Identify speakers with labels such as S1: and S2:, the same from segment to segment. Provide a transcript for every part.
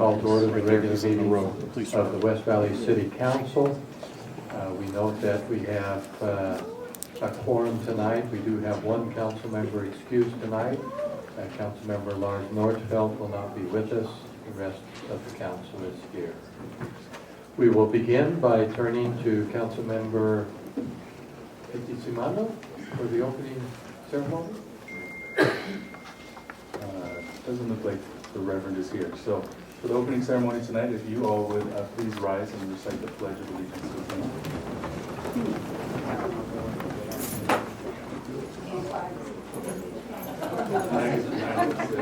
S1: call to order the regular meeting of the West Valley City Council. We note that we have a quorum tonight. We do have one council member excused tonight. Councilmember Lars Nordfeldt will not be with us. The rest of the council is here. We will begin by turning to Councilmember Simano for the opening ceremony.
S2: Doesn't look like the Reverend is here. So for the opening ceremony tonight, if you all would please rise and recite the Pledge of Allegiance with me.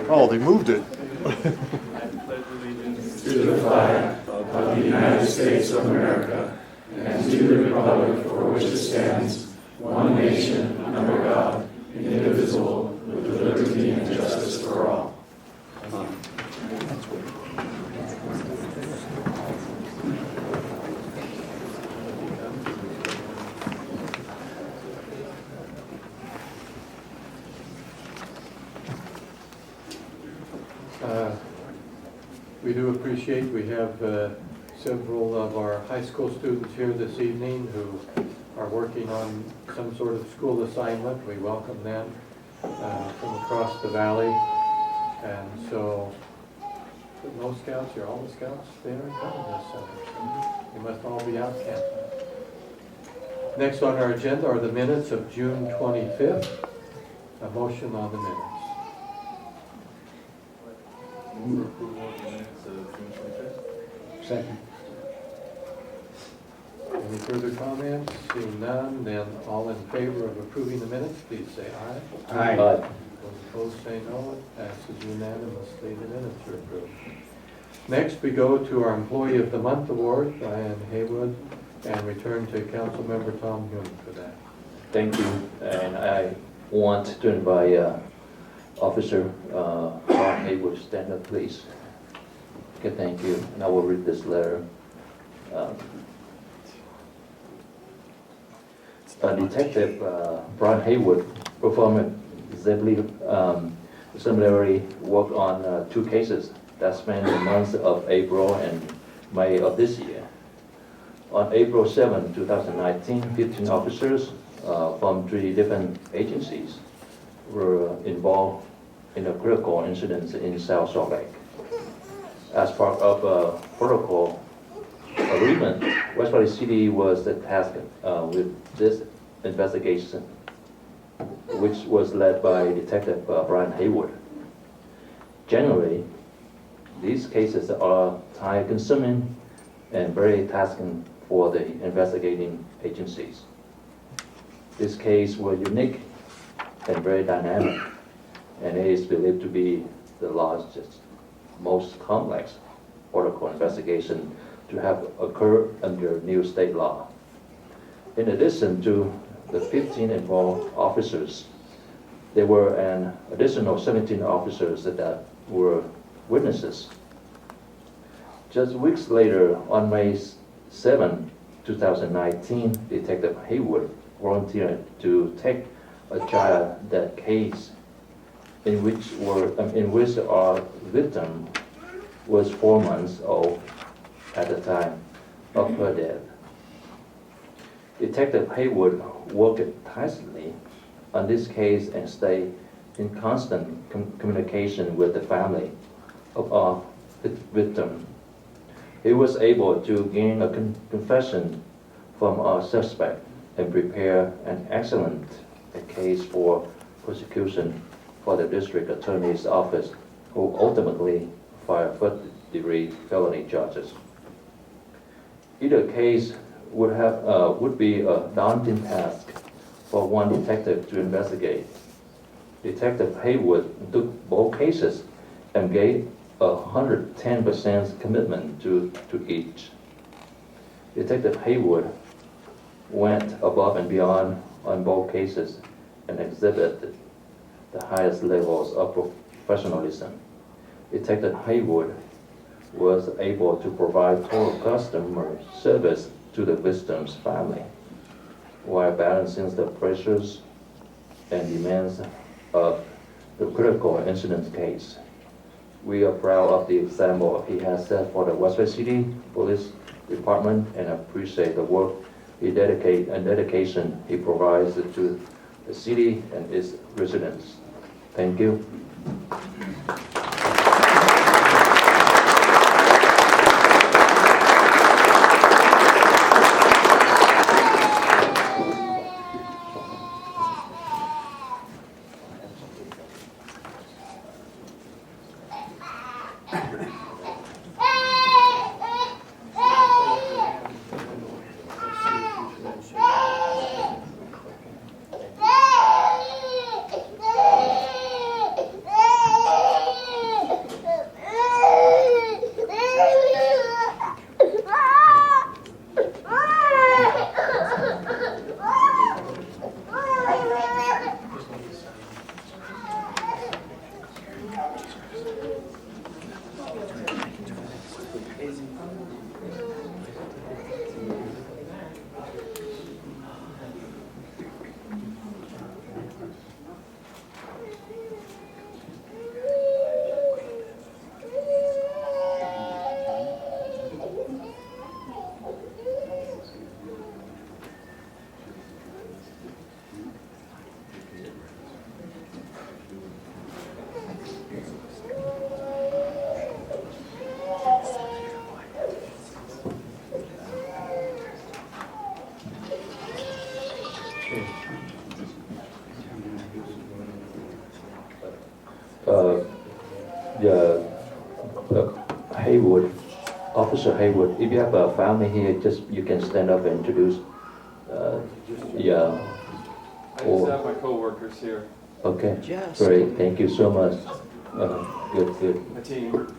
S3: Oh, they moved it.
S4: To the flag of the United States of America and to the republic for which it stands, one nation, under God, indivisible, with liberty and justice for all.
S1: We do appreciate we have several of our high school students here this evening who are working on some sort of school assignment. We welcome them from across the valley. And so, no scouts, you're all the scouts there in front of us. So you must all be out camping. Next on our agenda are the minutes of June 25th. A motion on the minutes.
S2: Move for approval of the minutes of June 25th.
S3: Second.
S1: Any further comments? Seeing none, then all in favor of approving the minutes, please say aye.
S3: Aye.
S1: Those opposed say no. It passes unanimously. The minutes are approved. Next, we go to our Employee of the Month Award, Diane Haywood, and return to Councilmember Tom Hume for that.
S5: Thank you, and I want to invite Officer Ron Haywood to stand up, please. Okay, thank you, and I will read this letter. Detective Brian Haywood performed exemplary work on 2 cases that spanned the months of April and May of this year. On April 7, 2019, 15 officers from 3 different agencies were involved in a critical incident in South Salt Lake. As part of a protocol agreement, West Valley City was tasked with this investigation, which was led by Detective Brian Haywood. Generally, these cases are time-consuming and very tasking for the investigating agencies. This case was unique and very dynamic, and it is believed to be the largest, most complex protocol investigation to have occurred under new state law. In addition to the 15 involved officers, there were an additional 17 officers that were witnesses. Just weeks later, on May 7, 2019, Detective Haywood volunteered to take a child death case in which our victim was 4 months old at the time of her death. Detective Haywood worked tirelessly on this case and stayed in constant communication with the family of our victim. He was able to gain a confession from our suspect and prepare an excellent case for prosecution for the district attorney's office, who ultimately filed first-degree felony charges. Either case would be a daunting task for one detective to investigate. Detective Haywood took both cases and gave 110% commitment to each. Detective Haywood went above and beyond on both cases and exhibited the highest levels of professionalism. Detective Haywood was able to provide total customer service to the victim's family, while balancing the pressures and demands of the critical incident case. We are proud of the example he has set for the Westfield City Police Department and appreciate the work he dedication he provides to the city and its residents. Thank you. Haywood, Officer Haywood, if you have a family here, just you can stand up and introduce. Yeah.
S6: I just have my coworkers here.
S5: Okay. Great. Thank you so much. Good.
S6: My team.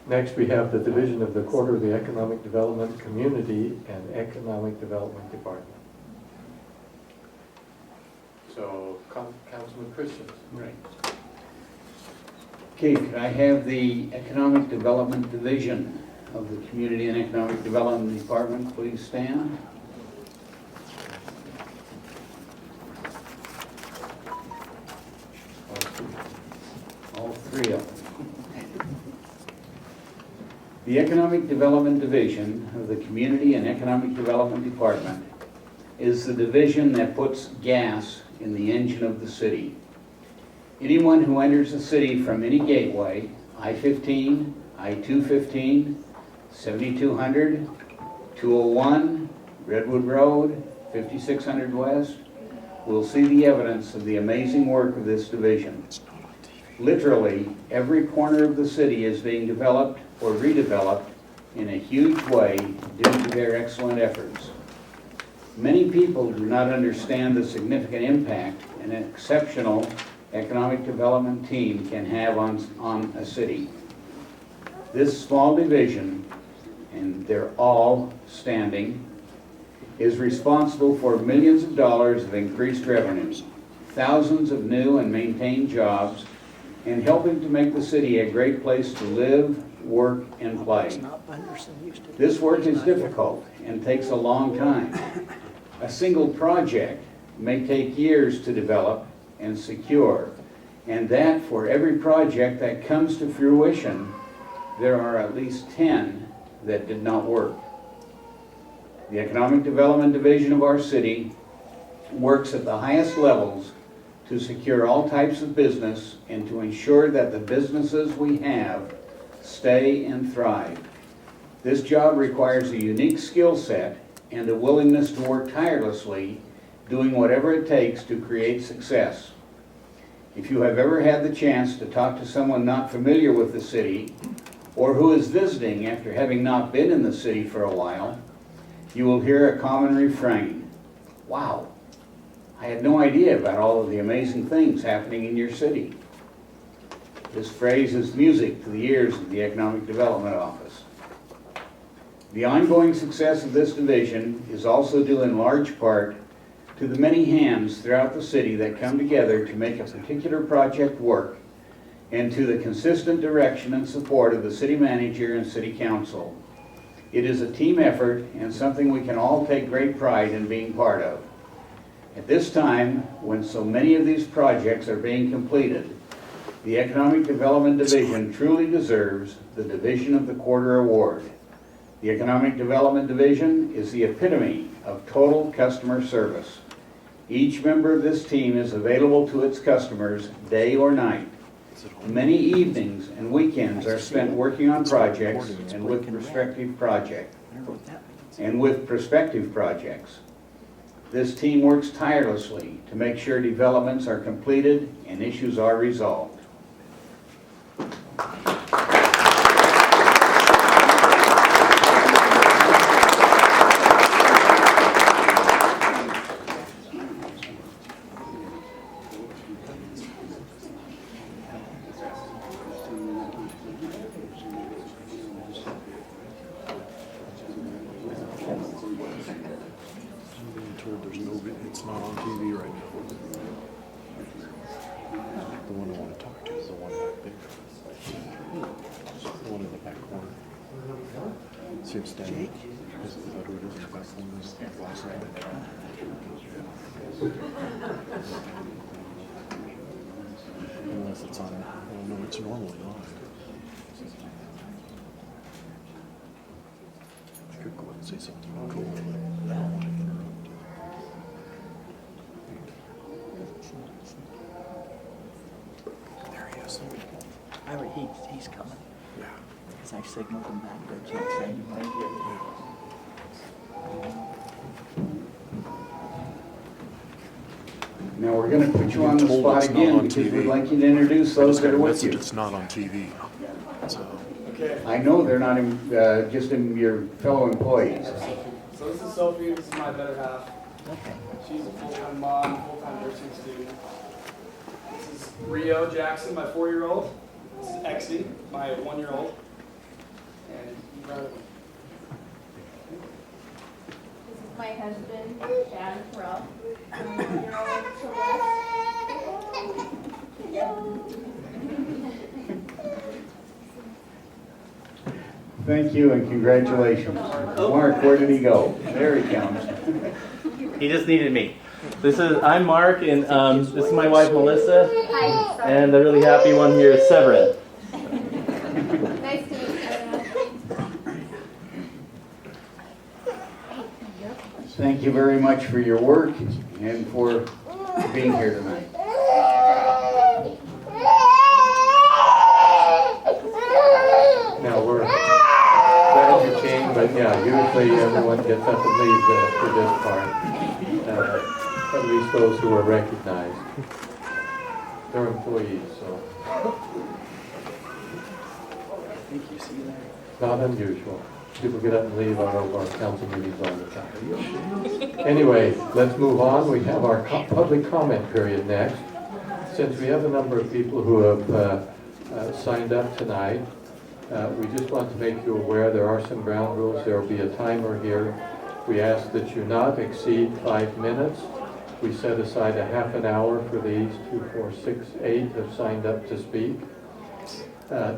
S1: Next, we have the Division of the Quarter of the Economic Development Community and Economic Development Department. So, Councilman Christian.
S7: Right. Okay, could I have the Economic Development Division of the Community and Economic Development Department please stand? All three of them. The Economic Development Division of the Community and Economic Development Department is the division that puts gas in the engine of the city. Anyone who enters the city from any gateway, I-15, I-215, 7200, 201, Redwood Road, 5600 West, will see the evidence of the amazing work of this division. Literally, every corner of the city is being developed or redeveloped in a huge way due to their excellent efforts. Many people do not understand the significant impact an exceptional economic development team can have on a city. This small division, and they're all standing, is responsible for millions of dollars of increased revenues, thousands of new and maintained jobs, and helping to make the city a great place to live, work, and play. This work is difficult and takes a long time. A single project may take years to develop and secure, and that for every project that comes to fruition, there are at least 10 that did not work. The Economic Development Division of our city works at the highest levels to secure all types of business and to ensure that the businesses we have stay and thrive. This job requires a unique skill set and a willingness to work tirelessly, doing whatever it takes to create success. If you have ever had the chance to talk to someone not familiar with the city, or who is visiting after having not been in the city for a while, you will hear a common refrain: "Wow, I had no idea about all of the amazing things happening in your city." This phrase is music to the ears of the Economic Development Office. The ongoing success of this division is also due in large part to the many hands throughout the city that come together to make a particular project work, and to the consistent direction and support of the city manager and city council. It is a team effort and something we can all take great pride in being part of. At this time, when so many of these projects are being completed, The Economic Development Division truly deserves the Division of the Quarter Award. The Economic Development Division is the epitome of total customer service. Each member of this team is available to its customers day or night. Many evenings and weekends are spent working on projects and with prospective projects. This team works tirelessly to make sure developments are completed and issues are resolved.
S3: It's not on TV right now. The one I want to talk to is the one back there. The one in the back corner. See him standing? Is that who it is in the back corner? Is it glasses on? Unless it's on, oh no, it's normally on. I could go and say something cool, but I don't want to interrupt. There he is.
S8: He's coming.
S3: Yeah.
S8: Because I signaled him back there, can't say anything.
S7: Now, we're going to put you on the
S3: Told
S7: spot
S3: it's not
S7: again
S3: on
S7: because
S3: TV.
S7: we'd like you to introduce those that are with you.
S3: It's not on TV. So,
S7: I know they're not just your fellow employees.
S6: So this is Sophie, this is my better half.
S8: Okay.
S6: She's a full-time mom, full-time nursing student. This is Rio Jackson, my 4-year-old. This is Exie, my 1-year-old. And
S9: This is my husband, Chad Terrell.
S7: Thank you and congratulations. Mark, where did he go? There he comes.
S10: He just needed me. I'm Mark, and this is my wife Melissa,
S9: Hi.
S10: and the really happy one here is Severin.
S9: Nice to meet you.
S7: Thank you very much for your work and for being here tonight.
S1: Now, we're glad you came, but yeah, usually everyone gets up and leaves for this part. At least those who are recognized. They're employees, so not unusual. People get up and leave our council meetings all the time. Anyway, let's move on. We have our public comment period next. Since we have a number of people who have signed up tonight, we just want to make you aware there are some ground rules. There will be a timer here. We ask that you not exceed 5 minutes. We set aside a half an hour for these. 2, 4, 6, 8 have signed up to speak.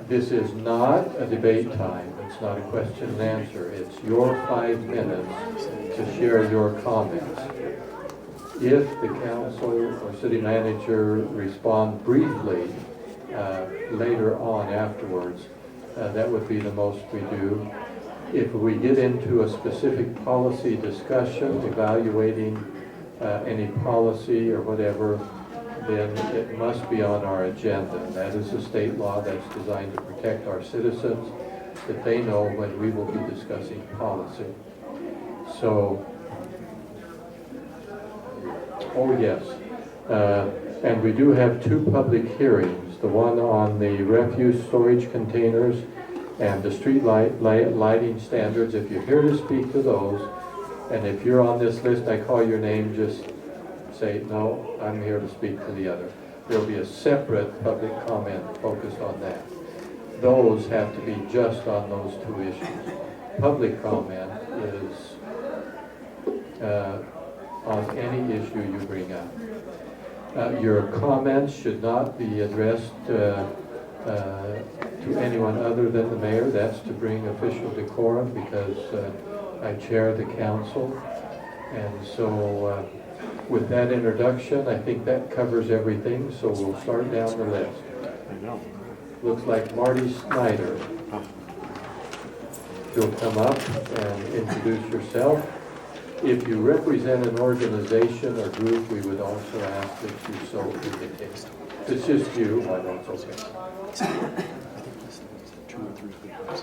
S1: This is not a debate time. It's not a question and answer. It's your 5 minutes to share your comments. If the council or city manager respond briefly later on afterwards, that would be the most we do. If we get into a specific policy discussion, evaluating any policy or whatever, then it must be on our agenda. That is a state law that's designed to protect our citizens, that they know when we will be discussing policy. So, oh yes, and we do have 2 public hearings, the one on the refuse storage containers and the street lighting standards. If you're here to speak to those, and if you're on this list, I call your name, just say, no, I'm here to speak to the other. There'll be a separate public comment focused on that. Those have to be just on those 2 issues. Public comment is on any issue you bring up. Your comments should not be addressed to anyone other than the mayor. That's to bring official decorum, because I chair the council. And so with that introduction, I think that covers everything, so we'll start down the list.
S3: I know.
S1: looks like Marty Snyder. You'll come up and introduce yourself. If you represent an organization or group, we would also ask that you so indicate. If it's just you, why that's okay.
S3: I think this was 2 or 3 people.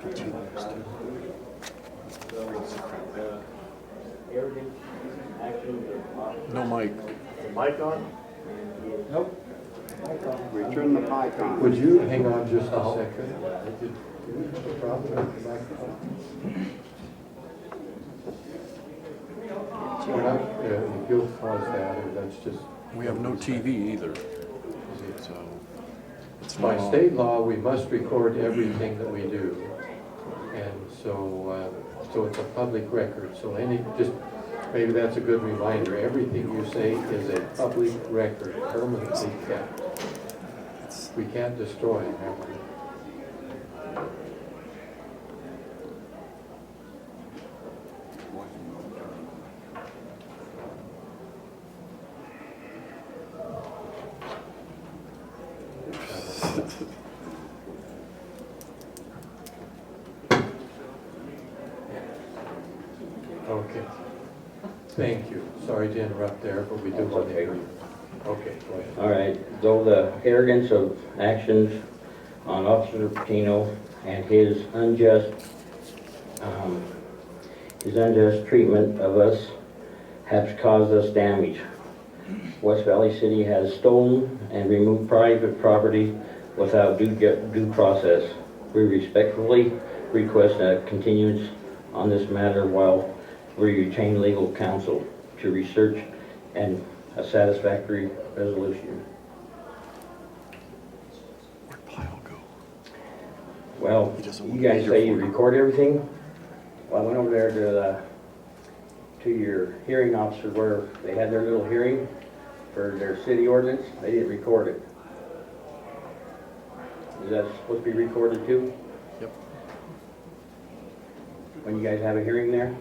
S3: For 2 years, too. No mic.
S4: Mic on?
S6: Nope.
S4: Return the mic on.
S1: Would you hang on just a second? Do we have a problem with the microphone? We're not, if you'll pause that, or that's just.
S3: We have no TV either. So it's
S1: By
S3: not on.
S1: state law, we must record everything that we do. And so, so it's a public record. So maybe that's a good reminder. Everything you say is a public record, permanently kept. We can't destroy it, have we? Okay. Thank you. Sorry to interrupt there, but we do want to hear you. Okay, go ahead.
S11: All right, though the arrogance of actions on Officer Patino and his unjust treatment of us has caused us damage. West Valley City has stolen and removed private property without due process. We respectfully request a continuance on this matter while we retain legal counsel to research and a satisfactory resolution.
S3: Where'd Pyle go?
S11: Well,
S3: He doesn't
S11: you
S3: want to
S11: guys
S3: be
S11: say
S3: here
S11: you
S3: for you.
S11: record everything? Well, I went over there to your hearing officer where they had their little hearing for their city ordinance. They didn't record it. Is that supposed to be recorded too?
S3: Yep.
S11: When you guys have a hearing there?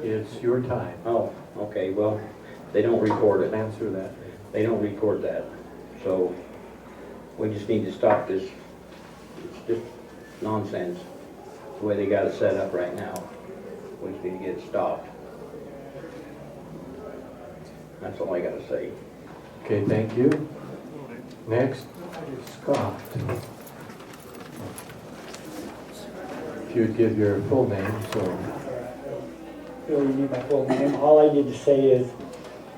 S1: It's your time.
S11: Oh, okay, well, they don't record it.
S1: Answer that.
S11: They don't record that. So we just need to stop this. It's just nonsense, the way they got it set up right now. We just need to get it stopped. That's all I gotta say.
S1: Okay, thank you. Next, Scott. If you'd give your full name, so.
S12: Really need my full name. All I need to say is,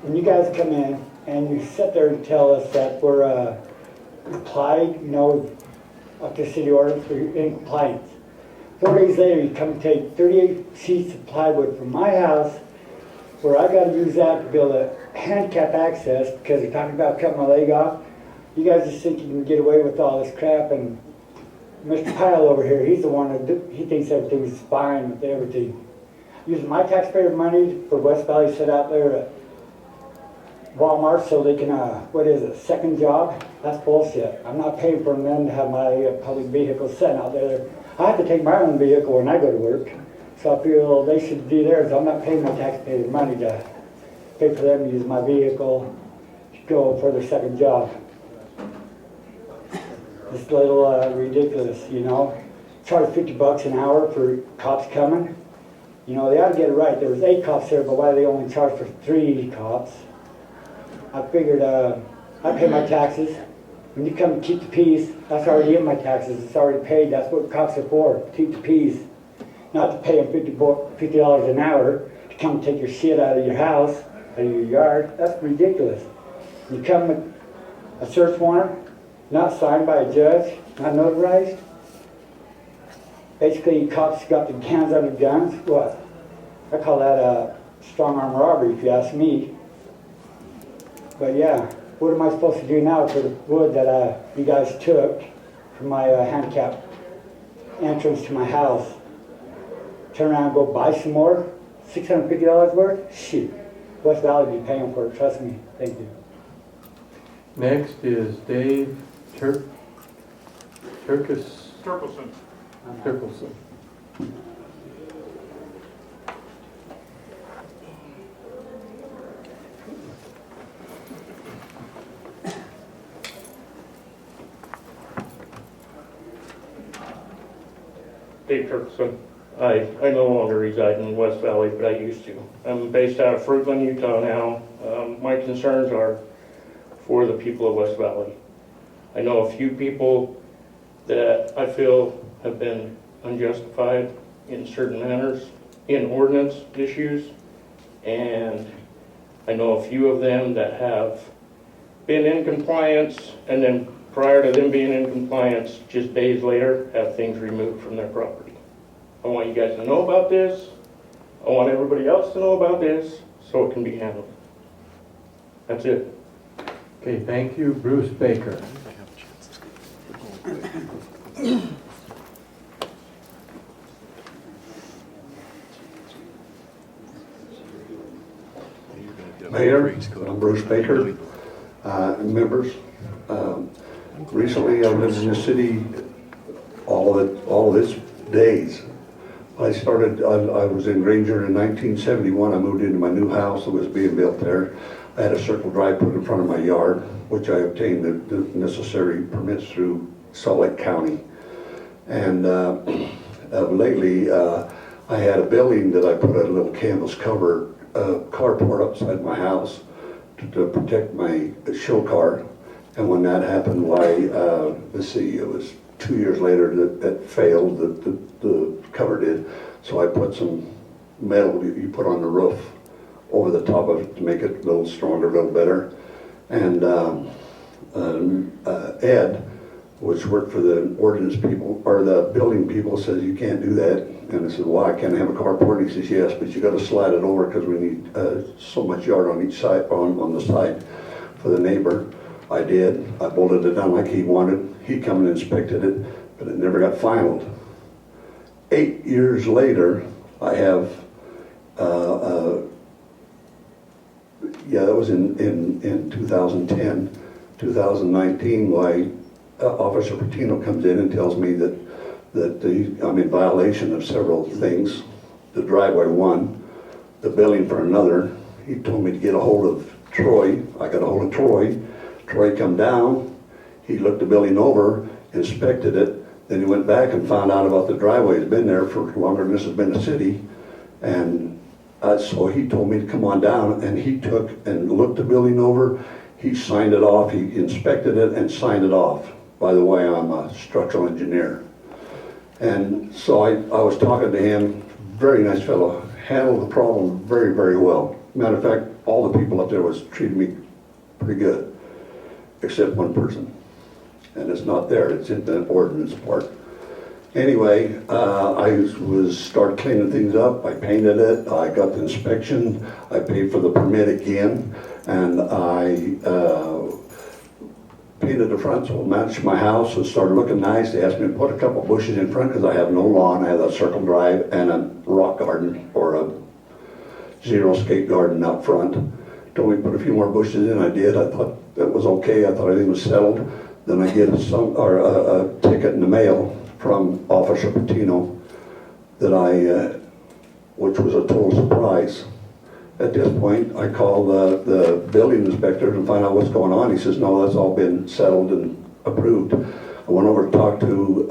S12: when you guys come in and you sit there and tell us that we're complied, up to city ordinance, we're in compliance. 4 days later, you come take 38 sheets of plywood from my house, where I gotta use that to build a handicap access because they're talking about cutting my leg off. You guys just think you can get away with all this crap, and Mr. Pyle over here, he's the one that he thinks everything's fine with everything. Using my taxpayer money for West Valley sit out there at Walmart so they can, second job? That's bullshit. I'm not paying for them to have my public vehicle sitting out there. I have to take my own vehicle when I go to work. So I feel they should do theirs. I'm not paying my taxpayer money to pay for them to use my vehicle to go for their second job. It's a little ridiculous, Charge $50 an hour for cops coming. They ought to get it right. There was 8 cops there, but why they only charged for 3 cops? I figured I pay my taxes. When you come to keep the peace, that's already in my taxes. It's already paid. That's what cops are for, to keep the peace. Not to pay them $50 an hour to come and take your shit out of your house, out of your yard. That's ridiculous. You come with a search warrant, not signed by a judge, not notarized. Basically, cops got the hands on their guns. What? I call that a strong arm robbery, if you ask me. But yeah, what am I supposed to do now for the wood that you guys took from my handicap entrance to my house? Turn around and go buy some more? $650 worth? Shoot. West Valley will be paying for it, trust me. Thank you.
S1: Next is Dave Turkelson.
S13: Dave Kirkson. I no longer reside in West Valley, but I used to. I'm based out of Fruitland, Utah now. My concerns are for the people of West Valley. I know a few people that I feel have been unjustified in certain manners, in ordinance issues, and I know a few of them that have been in compliance, and then prior to them being in compliance, just days later, have things removed from their property. I want you guys to know about this. I want everybody else to know about this so it can be handled. That's it.
S1: Okay, thank you. Bruce Baker.
S3: Mayor, I'm Bruce Baker, members. Recently, I lived in the city all of its days. I was in Granger in 1971. I moved into my new house that was being built there. I had a circle drive put in front of my yard, which I obtained the necessary permits through Salt Lake County. And lately, I had a building that I put a little canvas cover carport upside my house to protect my show car. And when that happened, let's see, it was 2 years later that failed, the cover did. So I put some metal you put on the roof over the top of it to make it a little stronger, a little better. And Ed, which worked for the ordinance people, or the building people, says you can't do that. And I said, why? Can't I have a carport? And he says, yes, but you got to slide it over because we need so much yard on each side, on the side for the neighbor. I did. I bolted it down like he wanted. He come and inspected it, but it never got finalized. 8 years later, I have, that was in 2010, 2019, why Officer Patino comes in and tells me that I'm in violation of several things. The driveway one, the billing for another. He told me to get a hold of Troy. I got a hold of Troy. Troy come down. He looked the building over, inspected it. Then he went back and found out about the driveway. It's been there for longer than this has been a city. And so he told me to come on down, and he took and looked the building over. He signed it off. He inspected it and signed it off. By the way, I'm a structural engineer. And so I was talking to him, very nice fellow, handled the problem very, very well. Matter of fact, all the people up there was treating me pretty good, except one person. And it's not there, it's in the ordinance part. Anyway, I started cleaning things up. I painted it, I got the inspection, I paid for the permit again, and I painted the front so it matched my house. It started looking nice. They asked me to put a couple bushes in front because I have no lawn. I have a circle drive and a rock garden or a zero skate garden out front. Told me to put a few more bushes in. I did. I thought that was okay. I thought everything was settled. Then I get a ticket in the mail from Officer Patino that which was a total surprise. At this point, I called the building inspector and find out what's going on. He says, no, that's all been settled and approved. I went over to talk to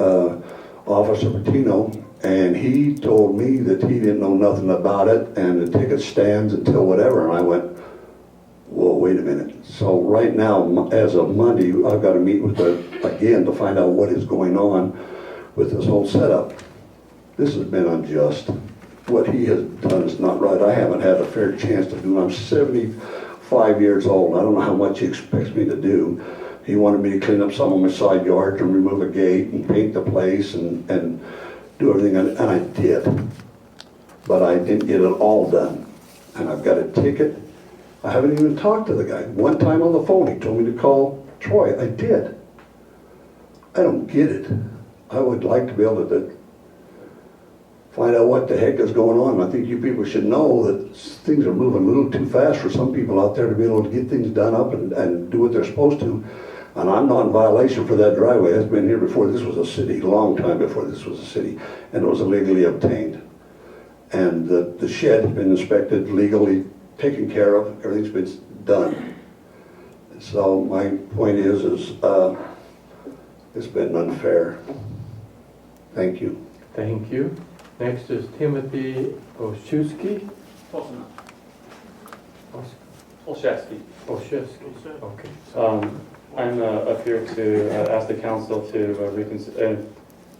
S3: Officer Patino, and he told me that he didn't know nothing about it, and the ticket stands until whatever. And I went, well, wait a minute. So right now, as of Monday, I've got to meet with again to find out what is going on with this whole setup. This has been unjust. What he has done is not right. I haven't had a fair chance to do it. I'm 75 years old. I don't know how much he expects me to do. He wanted me to clean up some of my side yards and remove a gate and paint the place and do everything, and I did. But I didn't get it all done. And I've got a ticket. I haven't even talked to the guy. One time on the phone, he told me to call Troy. I did. I don't get it. I would like to be able to find out what the heck is going on. I think you people should know that things are moving a little too fast for some people out there to be able to get things done up and do what they're supposed to. And I'm not in violation for that driveway. It's been here before this was a city, long time before this was a city, and it was illegally obtained. And the shed has been inspected, legally taken care of, everything's been done. So my point is it's been unfair. Thank you.
S1: Thank you. Next is Timothy Oshewski.
S2: Close enough. Olszewski.
S1: Oshewski, okay.
S2: I'm up here to ask the council to reconsider.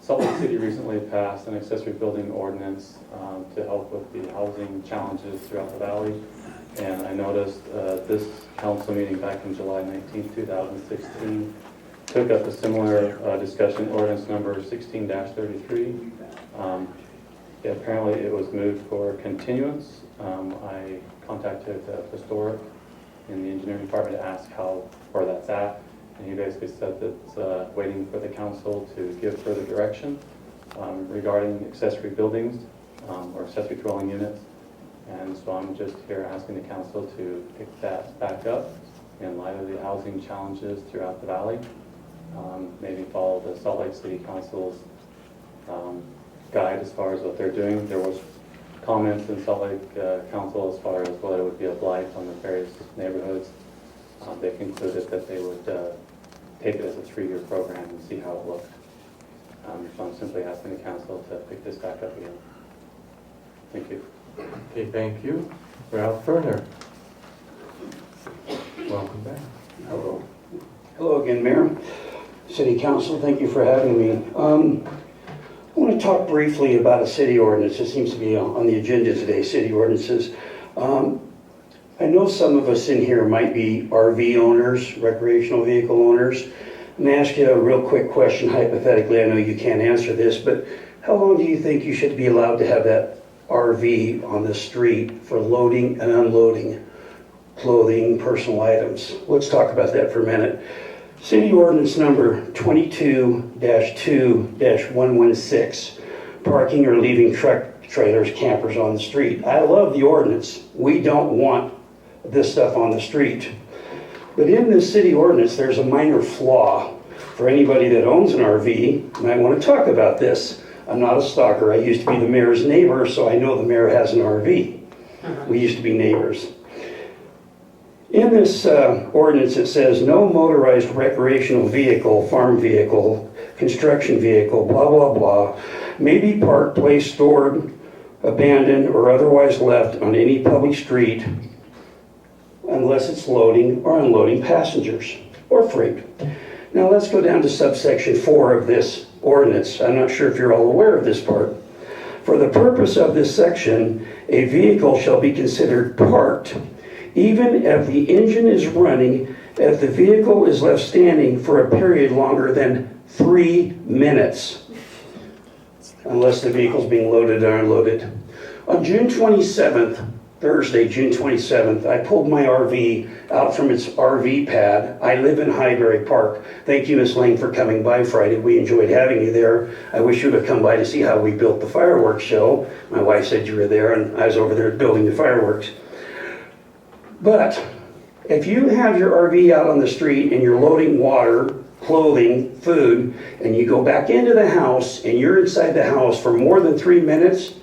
S2: Salt Lake City recently passed an accessory building ordinance to help with the housing challenges throughout the valley. And I noticed this council meeting back in July 19, 2016 took up a similar discussion, ordinance number 16-33. Apparently it was moved for continuance. I contacted Historic in the engineering department to ask where that's at. And he basically said that it's waiting for the council to give further direction regarding accessory buildings or accessory dwelling units. And so I'm just here asking the council to pick that back up in light of the housing challenges throughout the valley. Maybe follow the Salt Lake City Council's guide as far as what they're doing. There was comments in Salt Lake Council as far as whether it would be a blight on the various neighborhoods. They concluded that they would take it as a 3-year program and see how it looked. So I'm simply asking the council to pick this back up again. Thank you.
S1: Okay, thank you. Ralph Turner. Welcome back.
S14: Hello. Hello again, Mayor. City Council, thank you for having me. I want to talk briefly about a city ordinance. It seems to be on the agenda today, city ordinances. I know some of us in here might be RV owners, recreational vehicle owners. I'm going to ask you a real quick question, hypothetically. I know you can't answer this, but how long do you think you should be allowed to have that RV on the street for loading and unloading clothing, personal items? Let's talk about that for a minute. City ordinance number 22-2-116, parking or leaving truck trailers, campers on the street. I love the ordinance. We don't want this stuff on the street. But in this city ordinance, there's a minor flaw. For anybody that owns an RV, and I want to talk about this. I'm not a stalker. I used to be the mayor's neighbor, so I know the mayor has an RV. We used to be neighbors. In this ordinance, it says no motorized recreational vehicle, farm vehicle, construction vehicle, blah, blah, blah, may be parked, placed, stored, abandoned, or otherwise left on any public street unless it's loading or unloading passengers or freight. Now let's go down to subsection 4 of this ordinance. I'm not sure if you're all aware of this part. For the purpose of this section, a vehicle shall be considered parked even if the engine is running, if the vehicle is left standing for a period longer than 3 minutes, unless the vehicle is being loaded or unloaded. On June 27th, Thursday, June 27th, I pulled my RV out from its RV pad. I live in Highbury Park. Thank you, Ms. Lane, for coming by Friday. We enjoyed having you there. I wish you would have come by to see how we built the fireworks show. My wife said you were there, and I was over there building the fireworks. But if you have your RV out on the street and you're loading water, clothing, food, and you go back into the house and you're inside the house for more than 3 minutes,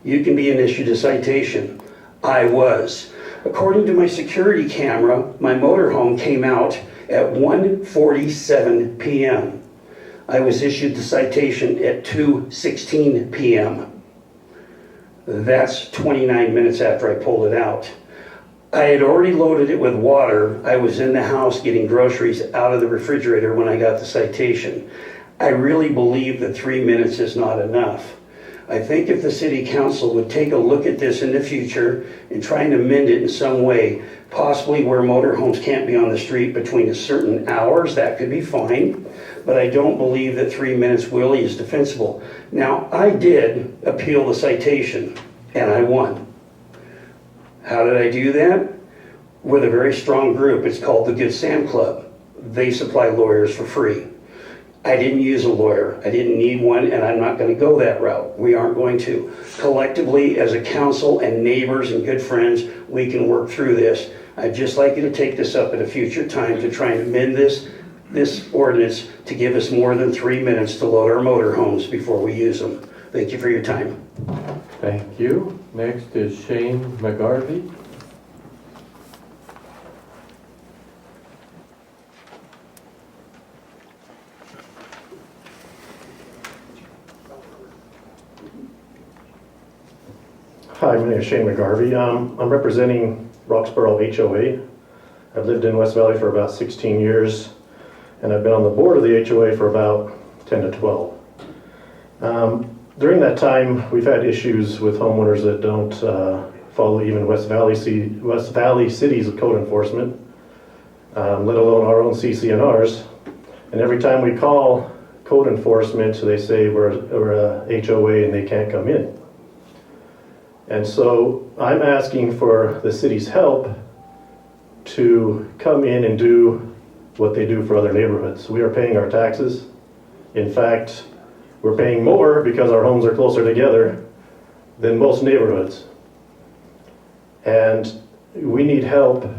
S14: you can be issued a citation. I was. According to my security camera, my motorhome came out at 1:47 p.m. I was issued the citation at 2:16 p.m. That's 29 minutes after I pulled it out. I had already loaded it with water. I was in the house getting groceries out of the refrigerator when I got the citation. I really believe that 3 minutes is not enough. I think if the city council would take a look at this in the future and try and amend it in some way, possibly where motorhomes can't be on the street between a certain hours, that could be fine. But I don't believe that 3 minutes really is defensible. Now, I did appeal the citation and I won. How did I do that? With a very strong group. It's called the Good Sam Club. They supply lawyers for free. I didn't use a lawyer. I didn't need one, and I'm not going to go that route. We aren't going to. Collectively, as a council and neighbors and good friends, we can work through this. I'd just like you to take this up at a future time to try and amend this ordinance to give us more than 3 minutes to load our motorhomes before we use them. Thank you for your time.
S1: Thank you. Next is Shane McGarvey.
S15: Hi, my name is Shane McGarvey. I'm representing Roxborough HOA. I've lived in West Valley for about 16 years, and I've been on the board of the HOA for about 10 to 12. During that time, we've had issues with homeowners that don't follow even West Valley City's code enforcement, let alone our own CCNRs. And every time we call code enforcement, they say we're a HOA and they can't come in. And so I'm asking for the city's help to come in and do what they do for other neighborhoods. We are paying our taxes. In fact, we're paying more because our homes are closer together than most neighborhoods. And we need help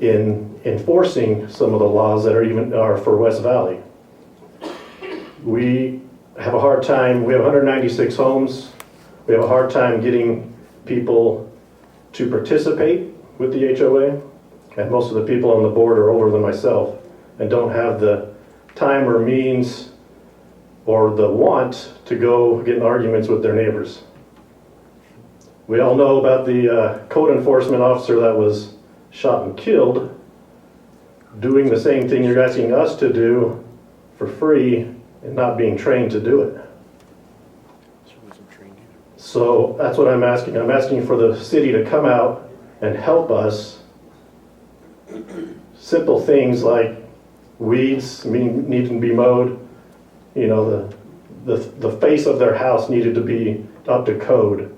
S15: in enforcing some of the laws that are for West Valley. We have a hard time, we have 196 homes. We have a hard time getting people to participate with the HOA. And most of the people on the board are older than myself and don't have the time or means or the want to go get in arguments with their neighbors. We all know about the code enforcement officer that was shot and killed doing the same thing you're asking us to do for free and not being trained to do it. So that's what I'm asking. I'm asking for the city to come out and help us. Simple things like weeds need to be mowed. You know, the face of their house needed to be up to code.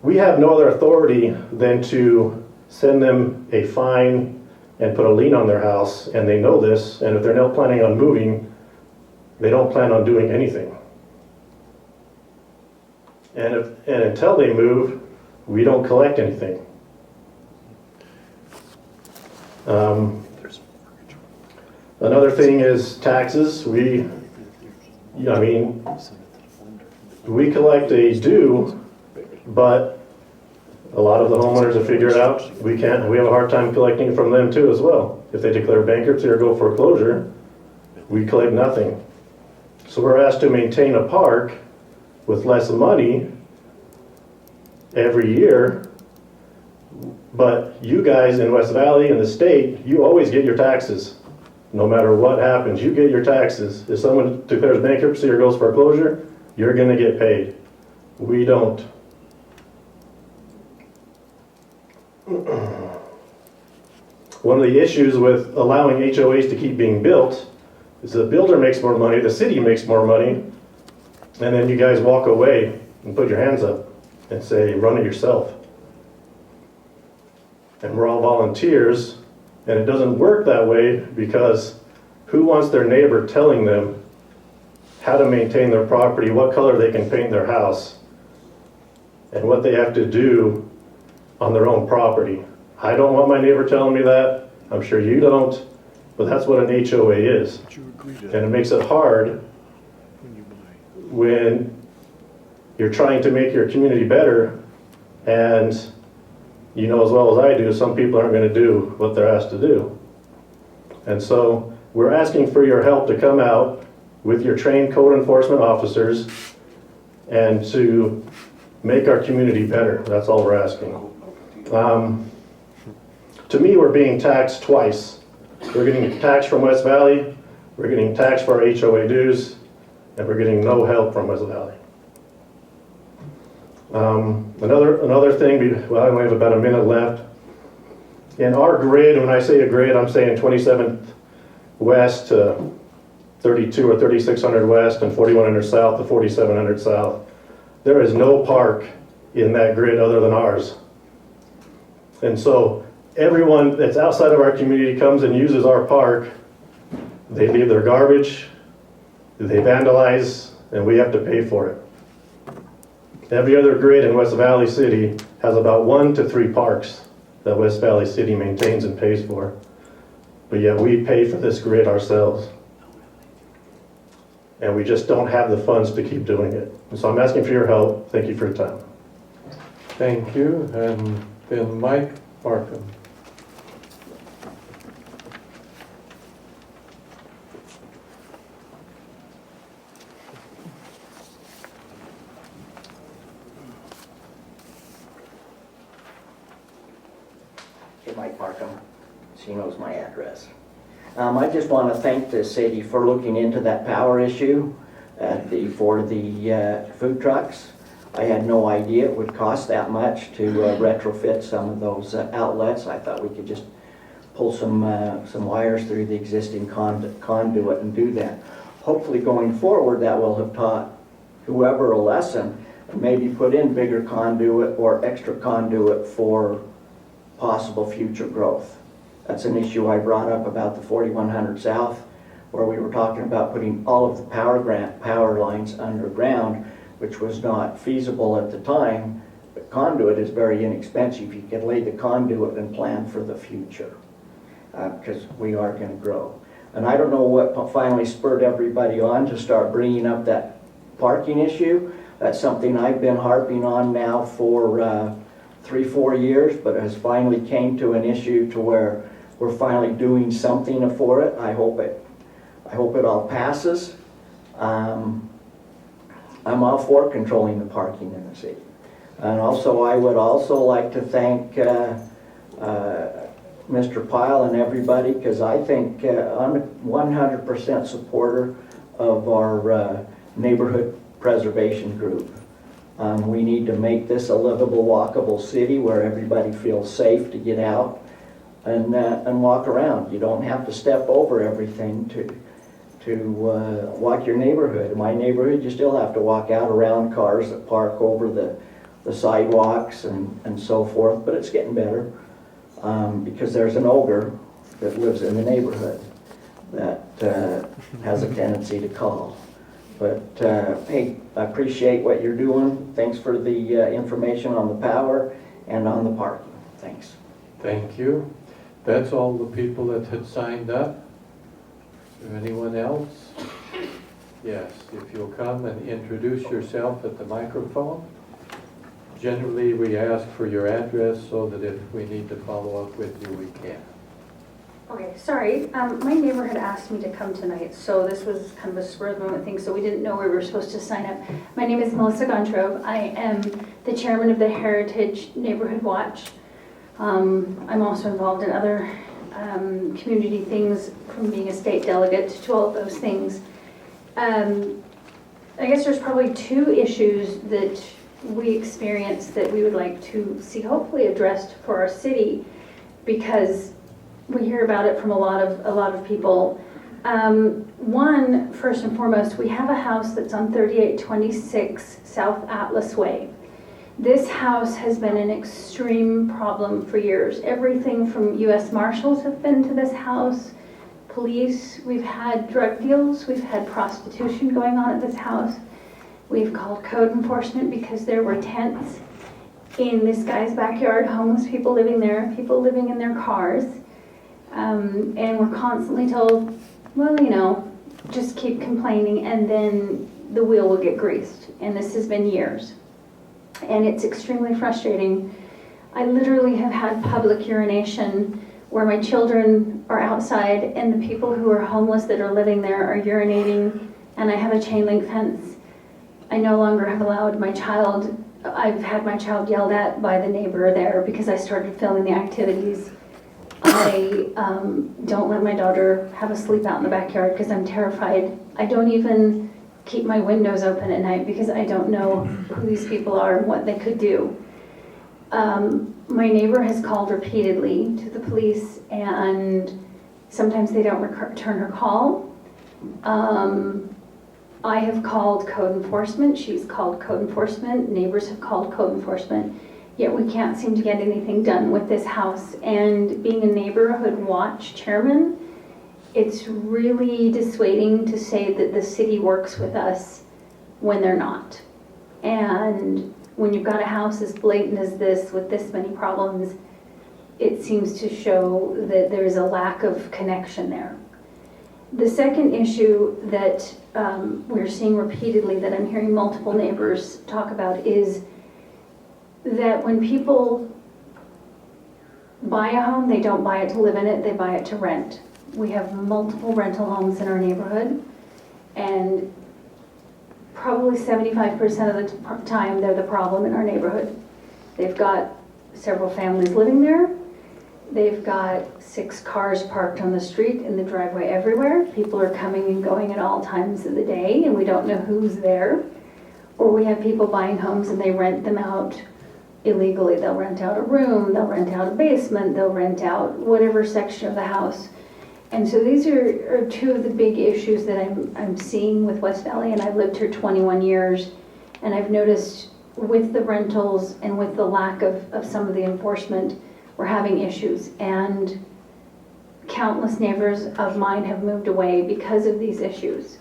S15: We have no other authority than to send them a fine and put a lien on their house, and they know this, and if they're not planning on moving, they don't plan on doing anything. And until they move, we don't collect anything. Another thing is taxes. We collect a due, but a lot of the homeowners have figured out we have a hard time collecting from them too as well. If they declare bankruptcy or go foreclosure, we collect nothing. So we're asked to maintain a park with less money every year, but you guys in West Valley and the state, you always get your taxes. No matter what happens, you get your taxes. If someone declares bankruptcy or goes foreclosure, you're going to get paid. We don't. One of the issues with allowing HOAs to keep being built is the builder makes more money, the city makes more money, and then you guys walk away and put your hands up and say, run it yourself. And we're all volunteers, and it doesn't work that way because who wants their neighbor telling them how to maintain their property, what color they can paint their house, and what they have to do on their own property? I don't want my neighbor telling me that. I'm sure you don't, but that's what an HOA is. And it makes it hard when you're trying to make your community better, and you know as well as I do, some people aren't going to do what they're asked to do. And so we're asking for your help to come out with your trained code enforcement officers and to make our community better. That's all we're asking. To me, we're being taxed twice. We're getting taxed from West Valley, we're getting taxed for our HOA dues, and we're getting no help from West Valley. Another thing, well, I only have about a minute left. In our grid, when I say a grid, I'm saying 27th West to 32 or 3600 West and 4100 South to 4700 South. There is no park in that grid other than ours. And so everyone that's outside of our community comes and uses our park. They leave their garbage, they vandalize, and we have to pay for it. Every other grid in West Valley City has about 1 to 3 parks that West Valley City maintains and pays for. But yet we pay for this grid ourselves. And we just don't have the funds to keep doing it. And so I'm asking for your help. Thank you for your time.
S1: Thank you. And then Mike Markham.
S16: she might park them. She knows my address. I just want to thank the city for looking into that power issue for the food trucks. I had no idea it would cost that much to retrofit some of those outlets. I thought we could just pull some wires through the existing conduit and do that. Hopefully going forward that will have taught whoever a lesson and maybe put in bigger conduit or extra conduit for possible future growth. That's an issue I brought up about the 4100 South, where we were talking about putting all of the power lines underground, which was not feasible at the time. But conduit is very inexpensive. You can lay the conduit and plan for the future, because we are going to grow. And I don't know what finally spurred everybody on to start bringing up that parking issue. That's something I've been harping on now for 3-4 years, but has finally came to an issue to where we're finally doing something for it. I hope it all passes. I'm all for controlling the parking in the city. And also, I would also like to thank Mr. Pyle and everybody, because I think I'm a 100% supporter of our neighborhood preservation group. We need to make this a livable, walkable city where everybody feels safe to get out and walk around. You don't have to step over everything to walk your neighborhood. In my neighborhood, you still have to walk out around cars that park over the sidewalks and so forth, but it's getting better because there's an ogre that lives in the neighborhood that has a tendency to call. But hey, I appreciate what you're doing. Thanks for the information on the power and on the parking. Thanks.
S1: Thank you. That's all the people that had signed up. Anyone else? Yes, if you'll come and introduce yourself at the microphone. Generally, we ask for your address so that if we need to follow up with you, we can.
S17: Okay, sorry. My neighbor had asked me to come tonight, so this was kind of a spur of the moment thing, so we didn't know we were supposed to sign up. My name is Melissa Gontrove. I am the chairman of the Heritage Neighborhood Watch. I'm also involved in other community things, from being a state delegate to all of those things. I guess there's probably 2 issues that we experience that we would like to see hopefully addressed for our city, because we hear about it from a lot of people. One, first and foremost, we have a house that's on 3826 South Atlas Way. This house has been an extreme problem for years. Everything from U.S. Marshals have been to this house, police, we've had drug deals, we've had prostitution going on at this house. We've called code enforcement because there were tents in this guy's backyard, homeless people living there, people living in their cars. And we're constantly told, well, you know, just keep complaining and then the wheel will get greased. And this has been years. And it's extremely frustrating. I literally have had public urination where my children are outside and the people who are homeless that are living there are urinating, and I have a chain link fence. I no longer have allowed my child, I've had my child yelled at by the neighbor there because I started filming the activities. I don't let my daughter have a sleep out in the backyard because I'm terrified. I don't even keep my windows open at night because I don't know who these people are and what they could do. My neighbor has called repeatedly to the police, and sometimes they don't return her call. I have called code enforcement, she's called code enforcement, neighbors have called code enforcement, yet we can't seem to get anything done with this house. And being a neighborhood watch chairman, it's really dissuading to say that the city works with us when they're not. And when you've got a house as blatant as this with this many problems, it seems to show that there's a lack of connection there. The second issue that we're seeing repeatedly, that I'm hearing multiple neighbors talk about, is that when people buy a home, they don't buy it to live in it, they buy it to rent. We have multiple rental homes in our neighborhood, and probably 75% of the time they're the problem in our neighborhood. They've got several families living there. They've got 6 cars parked on the street in the driveway everywhere. People are coming and going at all times of the day, and we don't know who's there. Or we have people buying homes and they rent them out illegally. They'll rent out a room, they'll rent out a basement, they'll rent out whatever section of the house. And so these are 2 of the big issues that I'm seeing with West Valley, and I've lived here 21 years, and I've noticed with the rentals and with the lack of some of the enforcement, we're having issues. And countless neighbors of mine have moved away because of these issues.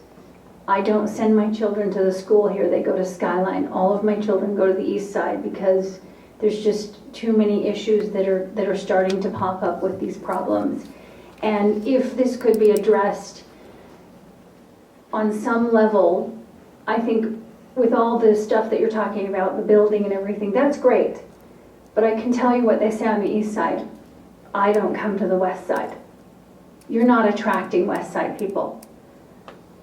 S17: I don't send my children to the school here, they go to Skyline. All of my children go to the east side because there's just too many issues that are starting to pop up with these problems. And if this could be addressed on some level, I think with all the stuff that you're talking about, the building and everything, that's great. But I can tell you what they say on the east side. I don't come to the west side. You're not attracting west side people.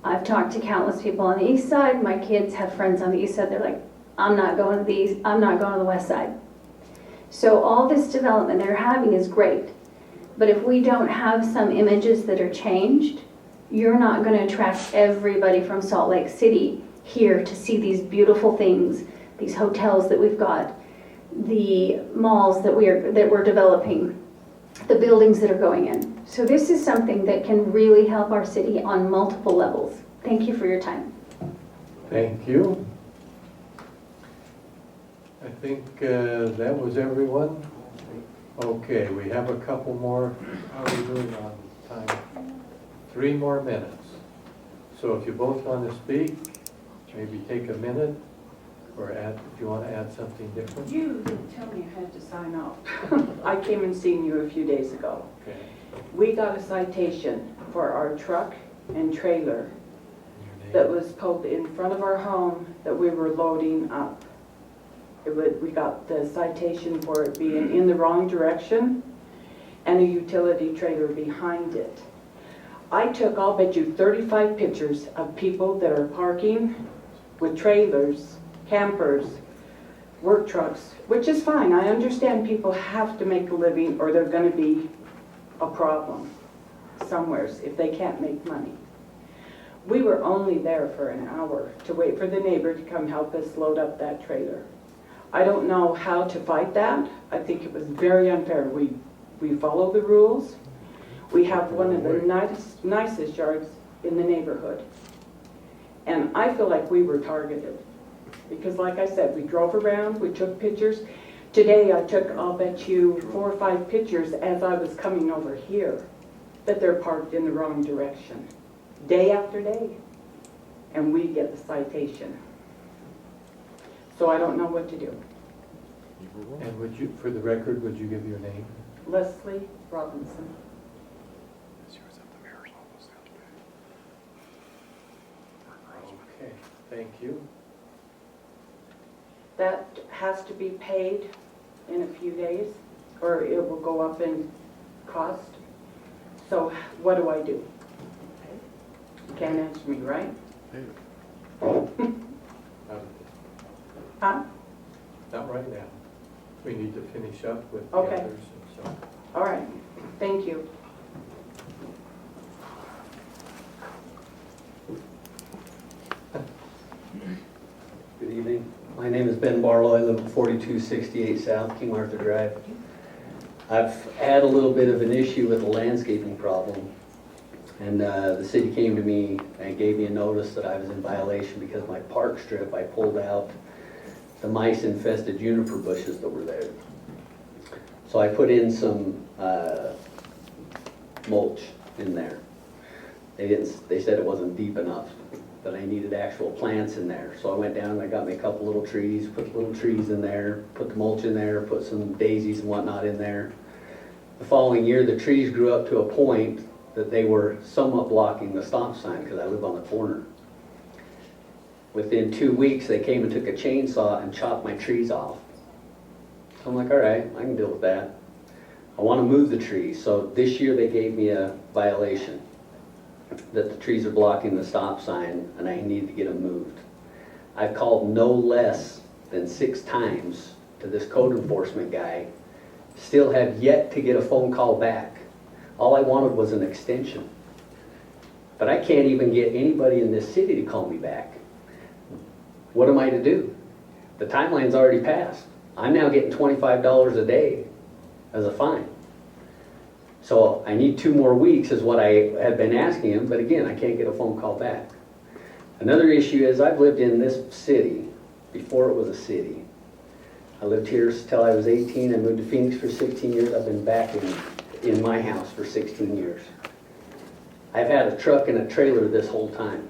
S17: I've talked to countless people on the east side. My kids have friends on the east side. They're like, I'm not going to the east, I'm not going to the west side. So all this development they're having is great. But if we don't have some images that are changed, you're not going to attract everybody from Salt Lake City here to see these beautiful things, these hotels that we've got, the malls that we're developing, the buildings that are going in. So this is something that can really help our city on multiple levels. Thank you for your time.
S1: Thank you. I think that was everyone. Okay, we have a couple more. How are we doing on time? 3 more minutes. So if you both want to speak, maybe take a minute, or add, if you want to add something different.
S18: You didn't tell me I had to sign off. I came and seen you a few days ago.
S1: Okay.
S18: We got a citation for our truck and trailer that was pulled in front of our home that we were loading up. We got the citation for it being in the wrong direction and a utility trailer behind it. I took, I'll bet you, 35 pictures of people that are parking with trailers, campers, work trucks, which is fine. I understand people have to make a living or they're going to be a problem somewheres if they can't make money. We were only there for an hour to wait for the neighbor to come help us load up that trailer. I don't know how to fight that. I think it was very unfair. We follow the rules. We have one of the nicest yards in the neighborhood. And I feel like we were targeted. Because like I said, we drove around, we took pictures. Today I took, I'll bet you, 4 or 5 pictures as I was coming over here that they're parked in the wrong direction. Day after day. And we get the citation. So I don't know what to do.
S1: And would you, for the record, would you give your name?
S18: Leslie Robinson.
S1: Okay, thank you.
S18: That has to be paid in a few days, or it will go up in cost. So what do I do? You can't answer me, right? Huh?
S1: Not right now. We need to finish up with the
S18: Okay.
S1: others and so.
S18: All right. Thank you.
S19: Good evening. My name is Ben Barlow. I live at 4268 South King Arthur Drive. I've had a little bit of an issue with the landscaping problem. And the city came to me and gave me a notice that I was in violation because my park strip, I pulled out the mice-infested juniper bushes that were there. So I put in some mulch in there. They said it wasn't deep enough, that I needed actual plants in there. So I went down and I got me a couple little trees, put little trees in there, put the mulch in there, put some daisies and whatnot in there. The following year, the trees grew up to a point that they were somewhat blocking the stop sign because I live on the corner. Within 2 weeks, they came and took a chainsaw and chopped my trees off. So I'm like, all right, I can deal with that. I want to move the trees. So this year they gave me a violation that the trees are blocking the stop sign and I need to get them moved. I've called no less than 6 times to this code enforcement guy still have yet to get a phone call back. All I wanted was an extension. But I can't even get anybody in this city to call me back. What am I to do? The timeline's already passed. I'm now getting $25 a day as a fine. So I need 2 more weeks is what I have been asking him, but again, I can't get a phone call back. Another issue is I've lived in this city before it was a city. I lived here till I was 18. I moved to Phoenix for 16 years. I've been back in my house for 16 years. I've had a truck and a trailer this whole time.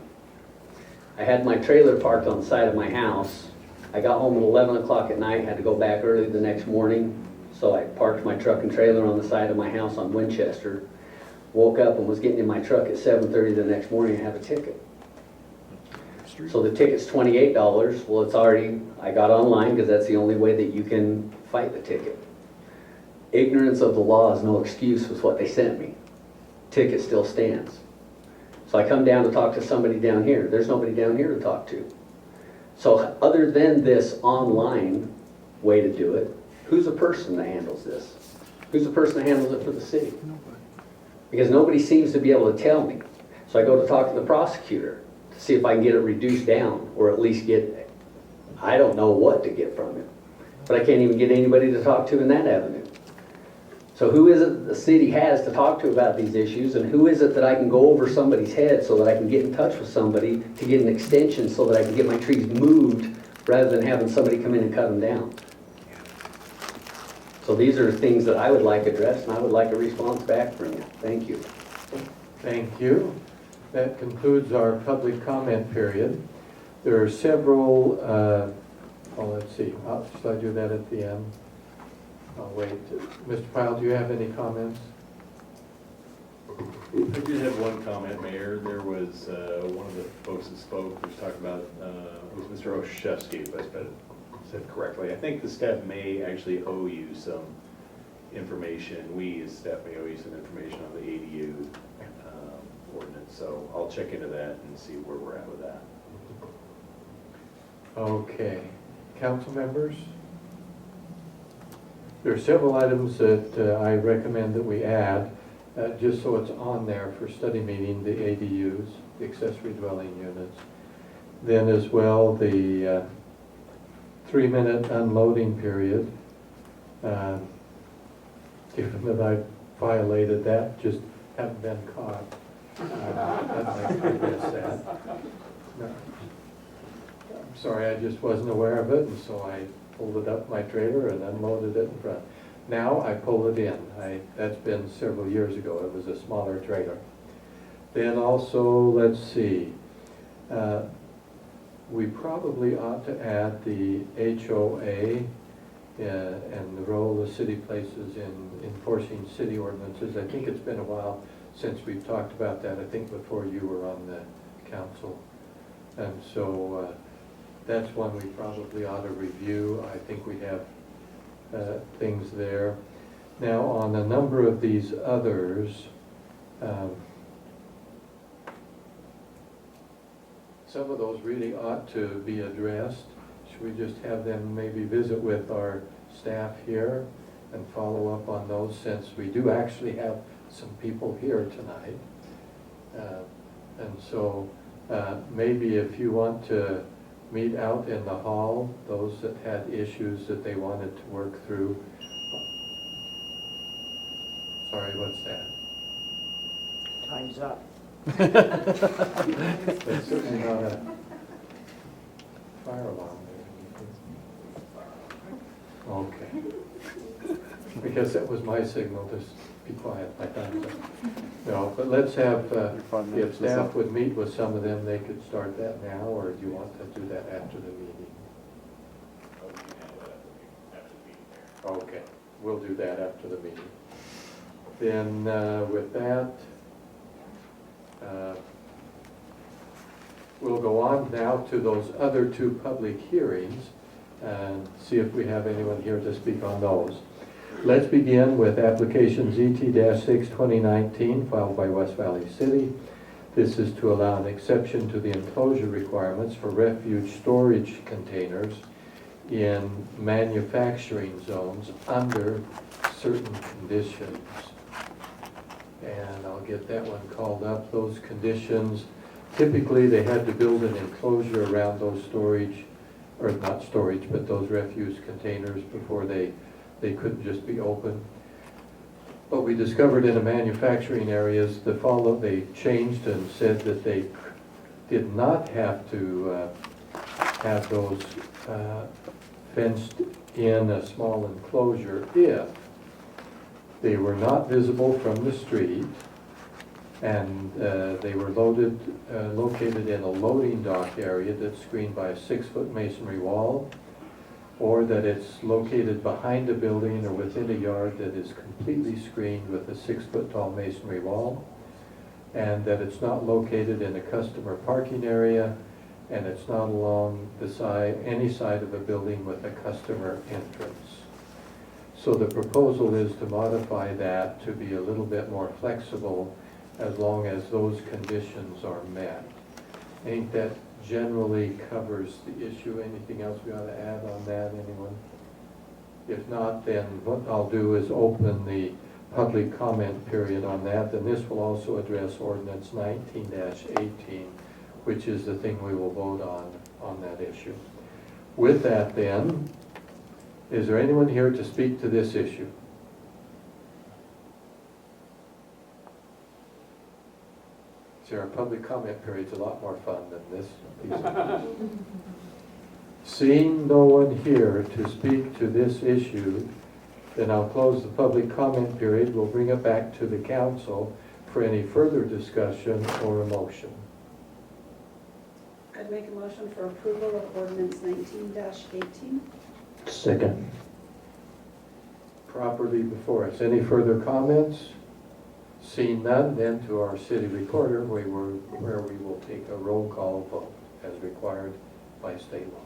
S19: I had my trailer parked on the side of my house. I got home at 11 o'clock at night, had to go back early the next morning. So I parked my truck and trailer on the side of my house on Winchester. Woke up and was getting in my truck at 7:30 the next morning and have a ticket. So the ticket's $28. Well, it's already, I got online because that's the only way that you can fight the ticket. Ignorance of the law is no excuse was what they sent me. Ticket still stands. So I come down to talk to somebody down here. There's nobody down here to talk to. So other than this online way to do it, who's the person that handles this? Who's the person that handles it for the city? Because nobody seems to be able to tell me. So I go to talk to the prosecutor to see if I can get it reduced down, or at least get, I don't know what to get from him. But I can't even get anybody to talk to in that avenue. So who is it the city has to talk to about these issues, and who is it that I can go over somebody's head so that I can get in touch with somebody to get an extension so that I can get my trees moved rather than having somebody come in and cut them down? So these are things that I would like addressed, and I would like a response back from you. Thank you.
S1: Thank you. That concludes our public comment period. There are several, let's see, should I do that at the end? Oh, wait. Mr. Pyle, do you have any comments?
S20: I did have one comment, Mayor. There was one of the folks that spoke was talking about, it was Mr. Oshevsky, if I said correctly. I think the staff may actually owe you some information. We as staff may owe you some information on the ADU ordinance. So I'll check into that and see where we're at with that.
S1: Okay. Council members? There are several items that I recommend that we add, just so it's on there for study meeting, the ADUs, the accessory dwelling units. Then as well, the 3-minute unloading period. Given that I violated that, just haven't been caught. I guess that. No. I'm sorry, I just wasn't aware of it, and so I pulled it up my trailer and unloaded it in front. Now I pull it in. That's been several years ago. It was a smaller trailer. Then also, let's see, we probably ought to add the HOA and the role the city places in enforcing city ordinances. I think it's been a while since we've talked about that. I think before you were on the council. And so that's one we probably ought to review. I think we have things there. Now on a number of these others, some of those really ought to be addressed. Should we just have them maybe visit with our staff here and follow up on those, since we do actually have some people here tonight? And so maybe if you want to meet out in the hall, those that had issues that they wanted to work through. Sorry, what's that?
S8: Time's up.
S1: That's certainly not a fire alarm there. Okay. Because that was my signal to be quiet. My time's up. No, but let's have, if staff would meet with some of them, they could start that now, or do you want to do that after the meeting? Okay, we'll do that after the meeting. Then with that, we'll go on now to those other 2 public hearings and see if we have anyone here to speak on those. Let's begin with application ZT-6 2019 filed by West Valley City. This is to allow an exception to the enclosure requirements for refuge storage containers in manufacturing zones under certain conditions. And I'll get that one called up. Those conditions, typically they had to build an enclosure around those storage, or not storage, but those refuse containers before they couldn't just be open. But we discovered in the manufacturing areas, they changed and said that they did not have to have those fenced in a small enclosure if they were not visible from the street and they were located in a loading dock area that's screened by a 6-foot masonry wall, or that it's located behind a building or within a yard that is completely screened with a 6-foot tall masonry wall, and that it's not located in a customer parking area, and it's not along any side of a building with a customer entrance. So the proposal is to modify that to be a little bit more flexible as long as those conditions are met. I think that generally covers the issue. Anything else we ought to add on that, anyone? If not, then what I'll do is open the public comment period on that, and this will also address ordinance 19-18, which is the thing we will vote on that issue. With that then, is there anyone here to speak to this issue? See, our public comment period's a lot more fun than this piece of Seeing no one here to speak to this issue, then I'll close the public comment period. We'll bring it back to the council for any further discussion or a motion.
S21: I'd make a motion for approval of ordinance 19-18.
S3: Second.
S1: Properly before us. Any further comments? Seeing none, then to our city recorder, where we will take a roll call vote as required by state law.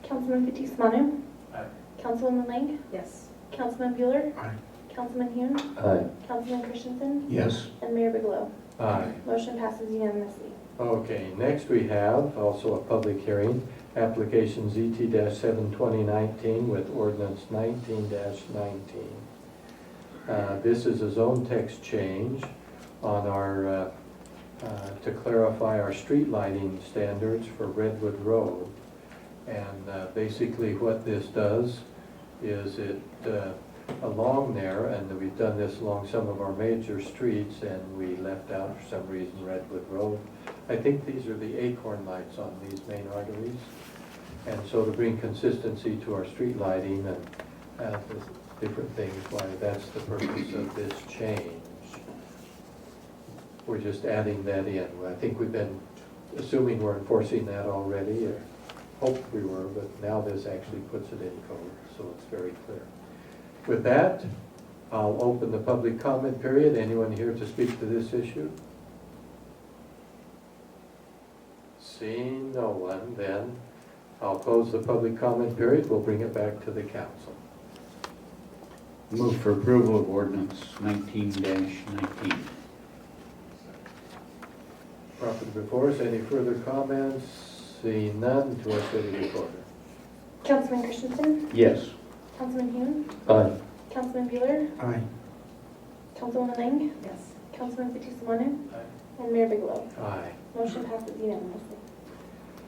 S9: Councilman Fitzie Umanu.
S1: Aye.
S9: Councilwoman Lang.
S21: Yes.
S9: Councilman Bueller.
S3: Aye.
S9: Councilman Hune.
S3: Aye.
S9: Councilman Christensen.
S3: Yes.
S9: And Mayor Bigelow.
S1: Aye.
S9: Motion passes unanimously.
S1: Okay, next we have also a public hearing, application ZT-72019 with ordinance 19-19. This is a zone text change on our, to clarify our street lighting standards for Redwood Road. And basically what this does is it, along there, and we've done this along some of our major streets, and we left out for some reason Redwood Road. I think these are the acorn lights on these main arteries. And so to bring consistency to our street lighting and different things, why that's the purpose of this change. We're just adding that in. I think we've been assuming we're enforcing that already, or hoped we were, but now this actually puts it in code, so it's very clear. With that, I'll open the public comment period. Anyone here to speak to this issue? Seeing no one, then I'll close the public comment period. We'll bring it back to the council.
S7: Move for approval of ordinance 19-19.
S1: Properly before us, any further comments? Seeing none, to our city recorder.
S9: Councilman Christensen.
S7: Yes.
S9: Councilman Hune.
S3: Aye.
S9: Councilman Bueller.
S3: Aye.
S9: Councilwoman Lang.
S21: Yes.
S9: Councilman Fitzie Umanu.
S1: Aye.
S9: And Mayor Bigelow.
S1: Aye.
S9: Motion passes unanimously.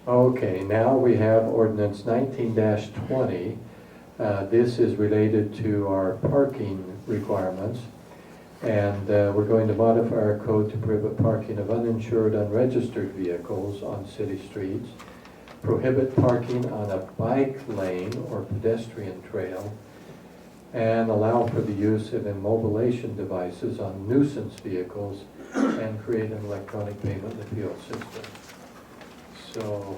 S1: Okay, now we have ordinance 19-20. This is related to our parking requirements. And we're going to modify our code to prohibit parking of uninsured, unregistered vehicles on city streets, prohibit parking on a bike lane or pedestrian trail, and allow for the use of immobilization devices on nuisance vehicles, and create an electronic payment appeal system. So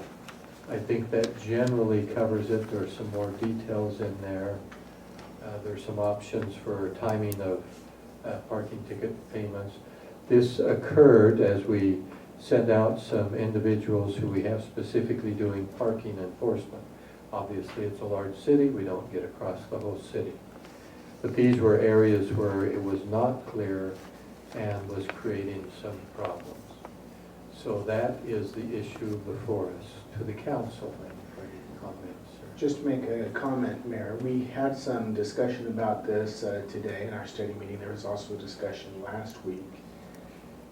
S1: I think that generally covers it. There's some more details in there. There's some options for timing of parking ticket payments. This occurred as we sent out some individuals who we have specifically doing parking enforcement. Obviously, it's a large city. We don't get across the whole city. But these were areas where it was not clear and was creating some problems. So that is the issue before us. To the council, then, for any comments?
S5: Just to make a comment, Mayor, we had some discussion about this today in our study meeting. There was also a discussion last week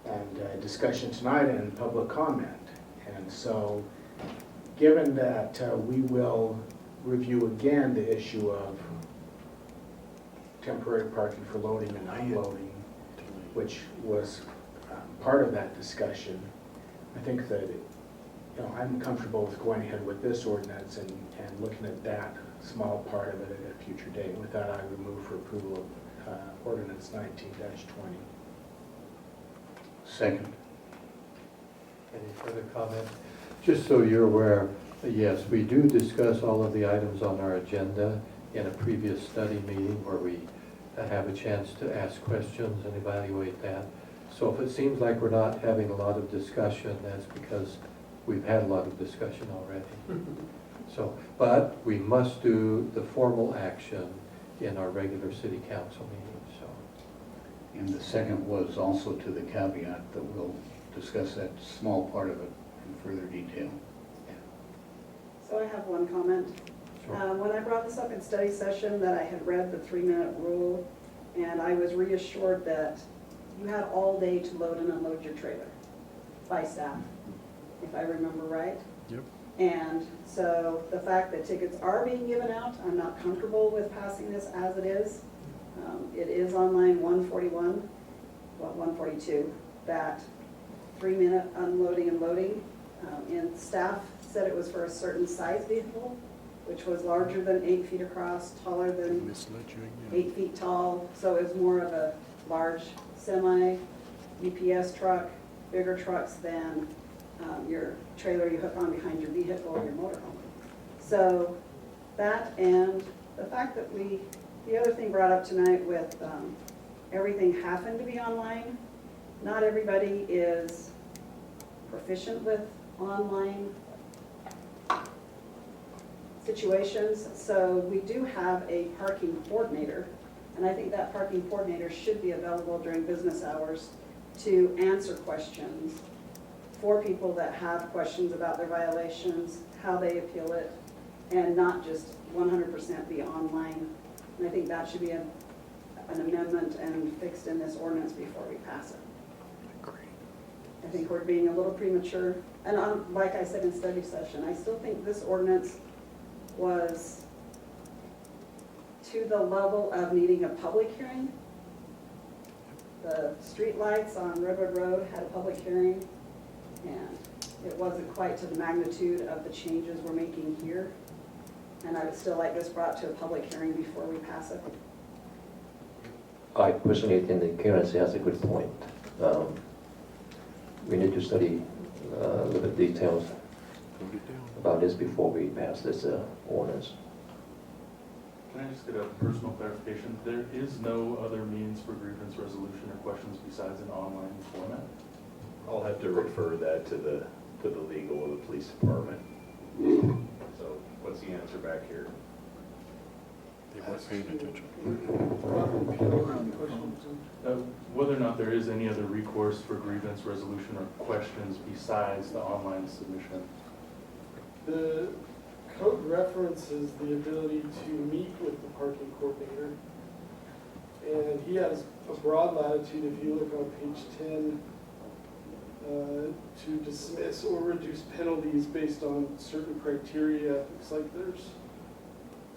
S5: and discussion tonight and public comment. And so, given that we will review again the issue of temporary parking for loading and unloading, which was part of that discussion, I think that I'm comfortable with going ahead with this ordinance and looking at that small part of it at a future date. With that, I would move for approval of ordinance 19-20.
S7: Second.
S1: Any further comment? Just so you're aware, yes, we do discuss all of the items on our agenda in a previous study meeting where we have a chance to ask questions and evaluate that. So if it seems like we're not having a lot of discussion, that's because we've had a lot of discussion already. So, but we must do the formal action in our regular city council meeting, so.
S7: And the second was also to the caveat that we'll discuss that small part of it in further detail.
S21: So I have one comment. When I brought this up in study session, that I had read the 3-minute rule, and I was reassured that you had all day to load and unload your trailer by staff, if I remember right.
S4: Yep.
S21: And so the fact that tickets are being given out, I'm not comfortable with passing this as it is. It is on line 141, well, 142, that 3-minute unloading and loading. And staff said it was for a certain size vehicle, which was larger than 8 feet across, taller than 8 feet tall. So it was more of a large semi, UPS truck, bigger trucks than your trailer you hook on behind your vehicle or your motorhome. So that, and the fact that the other thing brought up tonight with everything having to be online, not everybody is proficient with online situations. So we do have a parking coordinator, and I think that parking coordinator should be available during business hours to answer questions for people that have questions about their violations, how they appeal it, and not just 100% be online. And I think that should be an amendment and fixed in this ordinance before we pass it. I think we're being a little premature. And like I said in study session, I still think this ordinance was to the level of needing a public hearing. The street lights on Redwood Road had a public hearing, and it wasn't quite to the magnitude of the changes we're making here. And I would still like this brought to a public hearing before we pass it.
S22: I personally think the Karen has a good point. We need to study a little bit details about this before we pass this ordinance.
S2: Can I just get a personal clarification? There is no other means for grievance resolution or questions besides an online format?
S20: I'll have to refer that to the legal of the police department. So what's the answer back here?
S4: They weren't paying attention.
S2: Whether or not there is any other recourse for grievance resolution or questions besides the online submission?
S6: The code references the ability to meet with the parking coordinator. And he has a broad latitude, if you look on page 10, to dismiss or reduce penalties based on certain criteria. Looks like there's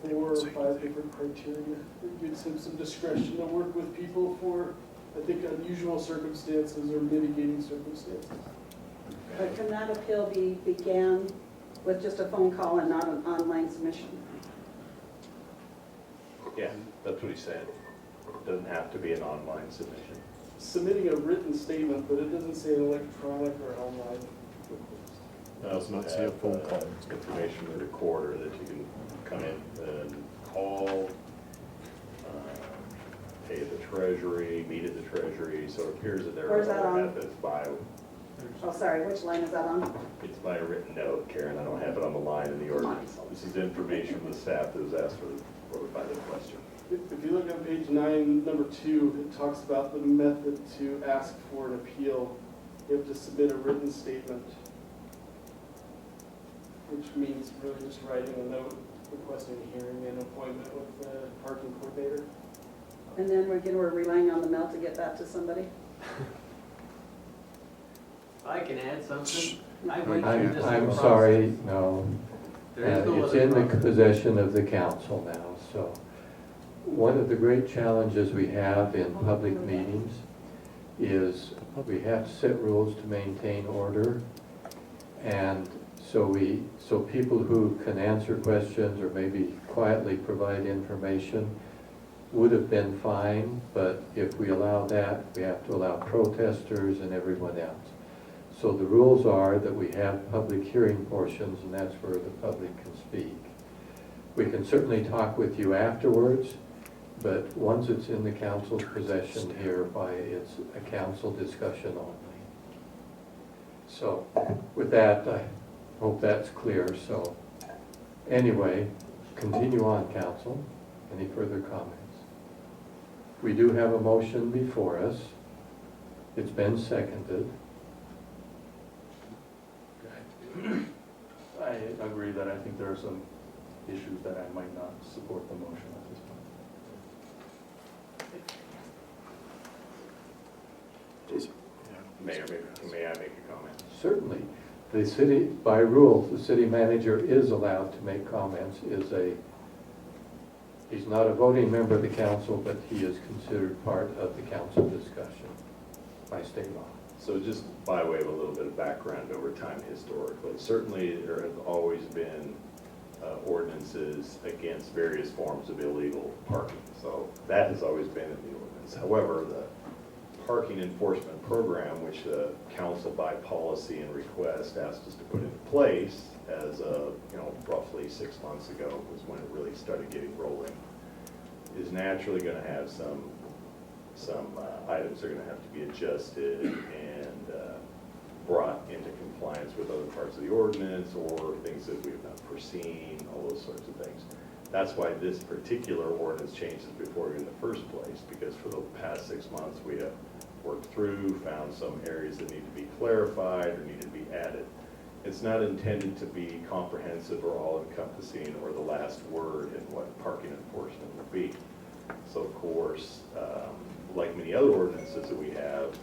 S6: 4 or 5 different criteria. It gives him some discretion to work with people for, I think, unusual circumstances or mitigating circumstances.
S21: But can that appeal be began with just a phone call and not an online submission?
S20: Yeah, that's what he said. It doesn't have to be an online submission.
S6: Submitting a written statement, but it doesn't say an electronic or online.
S20: I also
S4: Not see a phone call.
S20: Information in the recorder that you can come in and call, pay at the treasury, meet at the treasury, so it appears that there are
S21: Where's that
S20: other
S21: on?
S20: methods by,
S21: Oh, sorry, which line is that on?
S20: it's by a written note, Karen, I don't have it on the line in the ordinance. This is information from the staff that was asked for by the question.
S6: If you look on page 9, number 2, it talks about the method to ask for an appeal. You have to submit a written statement. which means really just writing a note requesting a hearing and appointment with the parking coordinator.
S21: And then we're relying on the mail to get that to somebody?
S19: I can add something. I went through this
S1: I'm
S19: process.
S1: sorry, no.
S19: There is no
S1: It's
S19: other
S1: in the
S19: process.
S1: possession of the council now, so. One of the great challenges we have in public meetings is we have to set rules to maintain order. And so people who can answer questions or maybe quietly provide information would have been fine, but if we allow that, we have to allow protesters and everyone else. So the rules are that we have public hearing portions, and that's where the public can speak. We can certainly talk with you afterwards, but once it's in the council's possession hereby, it's a council discussion only. So with that, I hope that's clear. So anyway, continue on, council. Any further comments? We do have a motion before us. It's been seconded.
S2: I agree that I think there are some issues that I might not support the motion at this point.
S20: Mayor, may I make a comment?
S1: Certainly. The city, by rule, the city manager is allowed to make comments. He's not a voting member of the council, but he is considered part of the council discussion by state law.
S20: So just by way of a little bit of background over time historically, certainly there have always been ordinances against various forms of illegal parking. So that has always been in the ordinance. However, the parking enforcement program, which the council by policy and request asked us to put into place as of, roughly 6 months ago was when it really started getting rolling, is naturally going to have some items that are going to have to be adjusted and brought into compliance with other parts of the ordinance or things that we have not foreseen, all those sorts of things. That's why this particular ordinance changes before in the first place, because for the past 6 months we have worked through, found some areas that need to be clarified or need to be added. It's not intended to be comprehensive or all-encompassing or the last word in what parking enforcement would be. So of course, like many other ordinances that we have,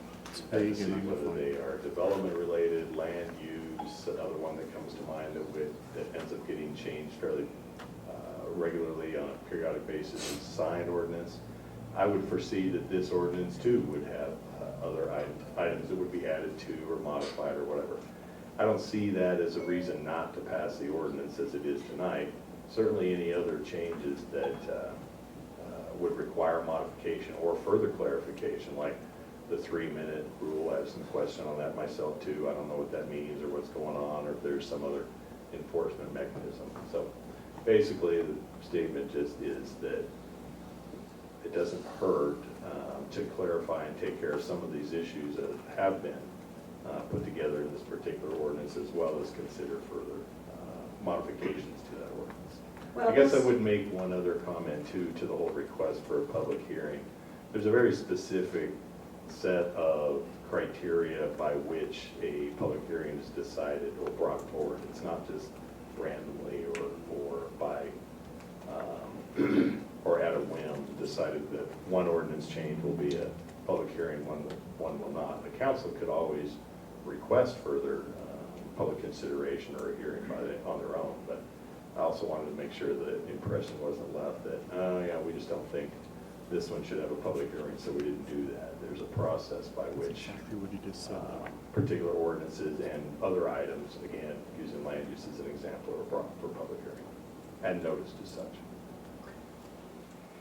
S20: whether they are development related, land use, another one that comes to mind that ends up getting changed fairly regularly on a periodic basis is sign ordinance. I would foresee that this ordinance too would have other items that would be added to or modified or whatever. I don't see that as a reason not to pass the ordinance as it is tonight. Certainly any other changes that would require modification or further clarification, like the 3-minute rule. I have some question on that myself too. I don't know what that means or what's going on or if there's some other enforcement mechanism. So basically the statement just is that it doesn't hurt to clarify and take care of some of these issues that have been put together in this particular ordinance, as well as consider further modifications to that ordinance.
S21: Well,
S20: I guess I would make one other comment too to the whole request for a public hearing. There's a very specific set of criteria by which a public hearing is decided or brought forward. It's not just randomly or by or at a whim decided that one ordinance change will be a public hearing, one will not. The council could always request further public consideration or a hearing on their own, but I also wanted to make sure that the impression wasn't left that, oh yeah, we just don't think this one should have a public hearing, so we didn't do that. There's a process by which particular ordinances and other items, again, using land use as an example, are brought for public hearing and noticed as such.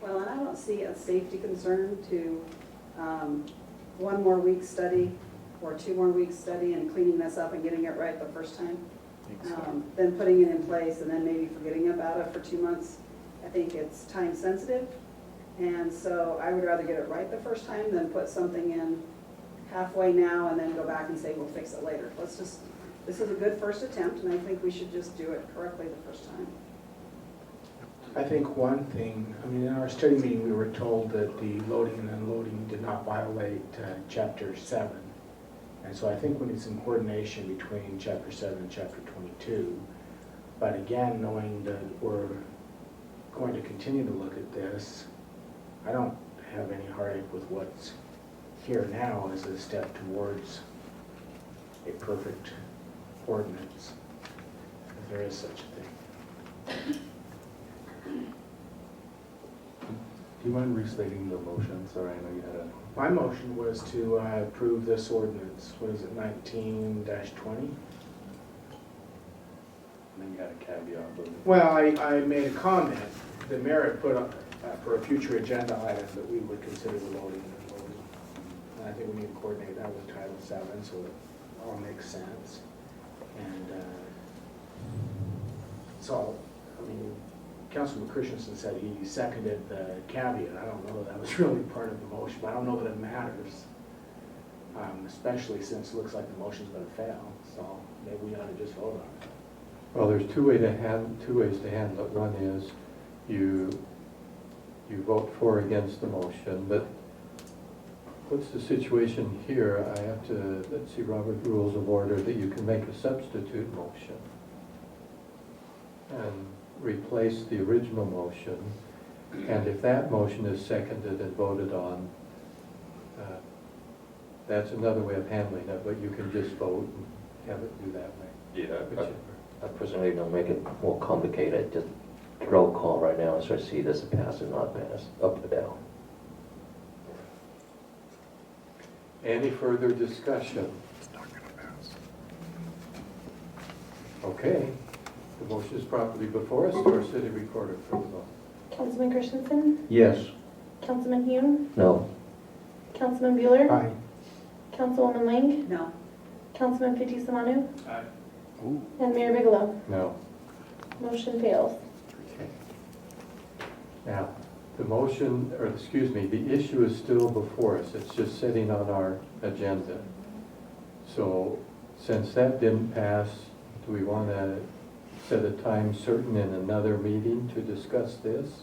S21: Well, and I don't see a safety concern to 1 more week study or 2 more weeks study and cleaning this up and getting it right the first time. Then putting it in place and then maybe forgetting about it for 2 months. I think it's time sensitive. And so I would rather get it right the first time than put something in halfway now and then go back and say, we'll fix it later. This is a good first attempt, and I think we should just do it correctly the first time.
S5: I think one thing, in our study meeting, we were told that the loading and unloading did not violate Chapter 7. And so I think we need some coordination between Chapter 7 and Chapter 22. But again, knowing that we're going to continue to look at this, I don't have any heartache with what's here now as a step towards a perfect ordinance, if there is such a thing.
S10: Do you mind restating the motion? Sorry, I know you had a...
S5: My motion was to approve this ordinance, what is it, 19-20?
S10: And then you had a caveat, but...
S5: Well, I made a comment, the mayor had put up for a future agenda item that we would consider the loading and unloading. And I think we need to coordinate that with Title VII so it all makes sense. And so, I mean, Councilman Christensen said he seconded the caveat. I don't know that was really part of the motion, but I don't know that it matters. Especially since it looks like the motion's gonna fail, so maybe we ought to just vote on it.
S1: Well, there's two ways to handle it. One is you vote for or against the motion, but what's the situation here? I have to, let's see, Robert Rules of Order, that you can make a substitute motion and replace the original motion, and if that motion is seconded and voted on, that's another way of handling it, but you can just vote and have it do that way.
S22: Yeah, I personally don't make it more complicated, just roll call right now and start to see this pass or not pass, up or down.
S1: Any further discussion? Okay, the motion is properly before us. To our city recorder for the vote.
S11: Councilman Christensen?
S1: Yes.
S11: Councilman Hume?
S22: No.
S11: Councilman Bueller?
S5: Aye.
S11: Councilwoman Lang?
S21: No.
S11: Councilman Fitzie Umanu?
S10: Aye.
S11: And Mayor Bigelow?
S1: No.
S11: Motion fails.
S1: Okay. Now, the motion, or excuse me, the issue is still before us. It's just sitting on our agenda. So since that didn't pass, do we want to set a time certain in another meeting to discuss this?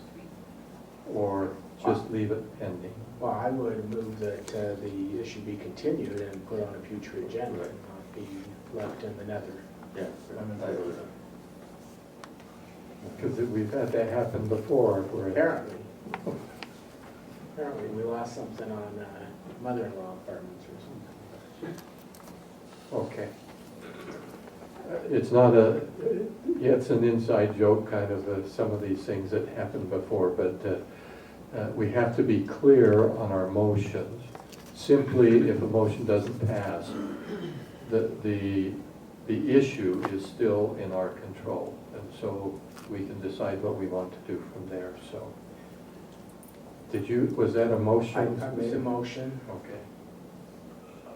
S1: Or just leave it pending?
S5: Well, I would move that the issue be continued and put on a future agenda and not be left in the nether.
S10: Yeah, I agree.
S1: Because we've had that happen before where
S5: Apparently we lost something on mother-in-law apartments or something.
S1: Okay. It's not it's an inside joke, kind of, some of these things that happened before, but we have to be clear on our motions. Simply, if a motion doesn't pass, the issue is still in our control, and so we can decide what we want to do from there. So, was that a motion?
S5: I made a motion.
S1: Okay.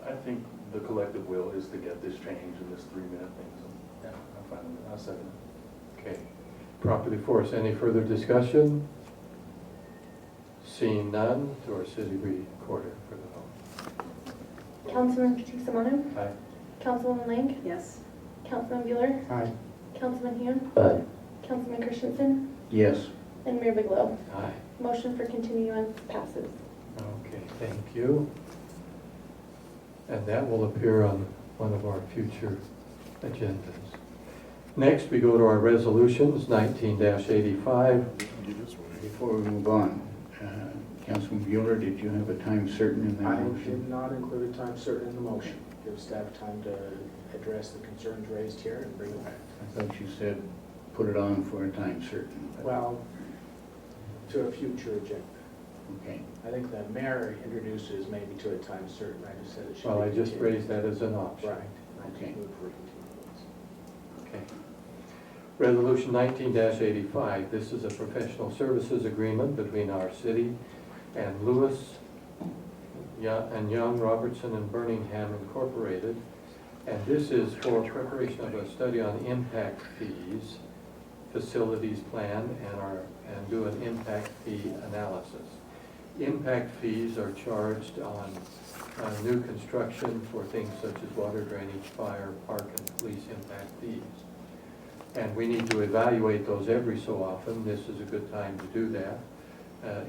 S10: I think the collective will is to get this change in this 3-minute thing. So, yeah, I'm fine with it. I'll second it.
S1: Okay. Properly for us. Any further discussion? Seeing none, to our city recorder for the vote.
S11: Councilman Fitzie Umanu?
S1: Aye.
S11: Councilwoman Lang?
S21: Yes.
S11: Councilman Bueller?
S5: Aye.
S11: Councilman Hume?
S22: Aye.
S11: Councilman Christensen?
S7: Yes.
S11: And Mayor Bigelow?
S1: Aye.
S11: Motion for continuance passes.
S1: Okay, thank you. And that will appear on one of our future agendas. Next, we go to our resolutions, 19-85.
S7: Before we move on, Councilman Bueller, did you have a time certain in that
S5: I
S7: motion?
S5: did not include a time certain in the motion. Give staff time to address the concerns raised here and bring it back.
S7: I thought you said put it on for a time certain. but-
S5: Well, to a future agenda.
S7: Okay.
S5: I think the mayor introduces maybe to a time certain. I just said it should be.
S1: Well, I just
S5: continued.
S1: raised that as an option.
S5: Right. I just
S7: Okay.
S5: moved for continuance.
S1: Okay. Resolution 19-85, this is a professional services agreement between our city and Lewis and Young, Robertson and Birmingham Incorporated. And this is for preparation of a study on impact fees, facilities plan, and do an impact fee analysis. Impact fees are charged on new construction for things such as water drainage, fire, park, and police impact fees. And we need to evaluate those every so often. This is a good time to do that.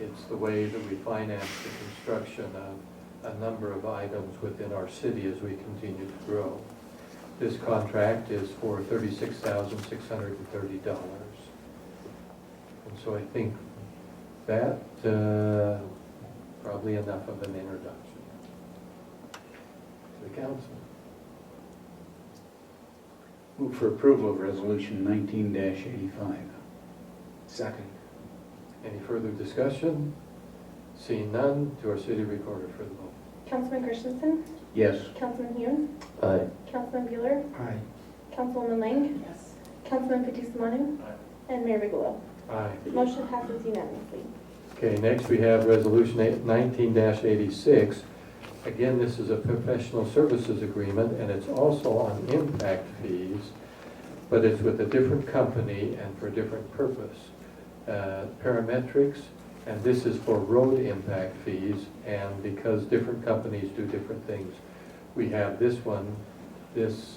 S1: It's the way that we finance the construction of a number of items within our city as we continue to grow. This contract is for $36,630. And so I think that probably enough of an introduction to the council.
S7: Move for approval of Resolution 19-85.
S5: Second.
S1: Any further discussion? Seeing none, to our city recorder for the vote.
S11: Councilman Christensen,
S7: Yes.
S11: Councilman Hune,
S22: Aye.
S11: Councilman Bueller,
S5: Aye.
S11: Councilwoman Lang,
S18: Yes.
S11: Councilman Fitzie Umanu, and Mayor Bigelow.
S1: Aye.
S11: Motion passes unanimously.
S1: Okay, next we have Resolution 19-86. Again, this is a professional services agreement, and it's also on impact fees, but it's with a different company and for a different purpose. Parametrics, and this is for road impact fees, and because different companies do different things. We have this one, this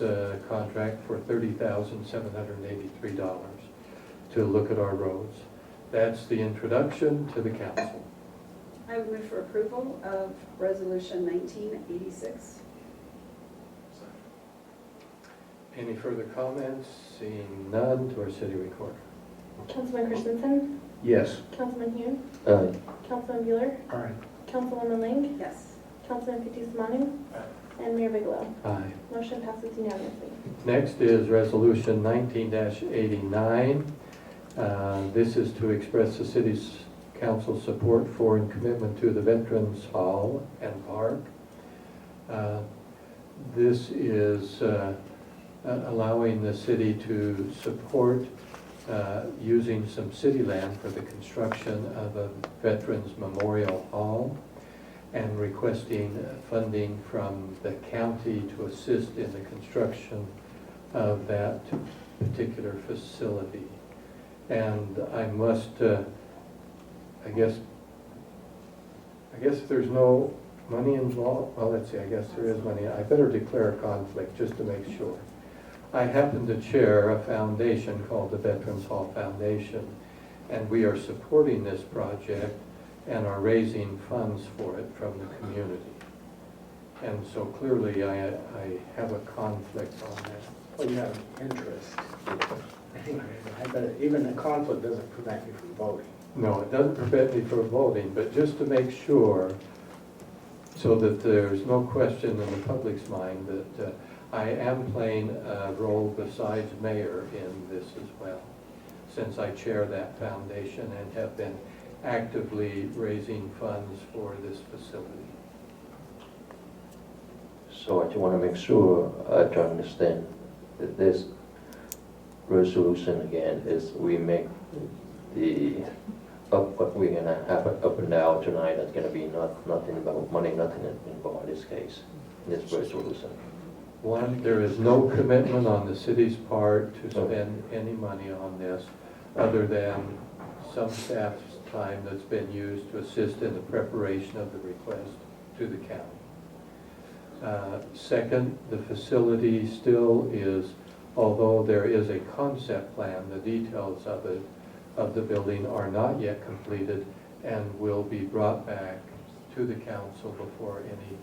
S1: contract for $30,783 to look at our roads. That's the introduction to the council.
S21: I would move for approval of Resolution 1986.
S1: Any further comments? Seeing none, to our city recorder.
S11: Councilman Christensen,
S7: Yes.
S11: Councilman Hune,
S22: Aye.
S11: Councilman Bueller,
S5: Aye.
S11: Councilwoman Lang,
S21: Yes.
S11: Councilman Fitzie Umanu, and Mayor Bigelow.
S1: Aye.
S11: Motion passes unanimously.
S1: Next is Resolution 19-89. This is to express the city's council support for and commitment to the Veterans Hall and Park. This is allowing the city to support using some city land for the construction of a Veterans Memorial Hall and requesting funding from the county to assist in the construction of that particular facility. And I must, I guess if there's no money involved, well, let's see, I guess there is money. I better declare a conflict just to make sure. I happen to chair a foundation called the Veterans Hall Foundation, and we are supporting this project and are raising funds for it from the community. And so clearly I have a conflict on that.
S5: Well, you have interest. But even a conflict doesn't prevent you from voting.
S1: No, it doesn't prevent me from voting, but just to make sure, so that there's no question in the public's mind that I am playing a role besides mayor in this as well, since I chair that foundation and have been actively raising funds for this facility.
S22: So I just want to make sure to understand that this resolution again is we make the what we're gonna have up and down tonight. That's gonna be nothing about money, nothing involved in this case, this resolution.
S1: One, there is no commitment on the city's part to spend any money on this other than some staff's time that's been used to assist in the preparation of the request to the county. Second, the facility still is, although there is a concept plan, the details of it, of the building are not yet completed and will be brought back to the council before any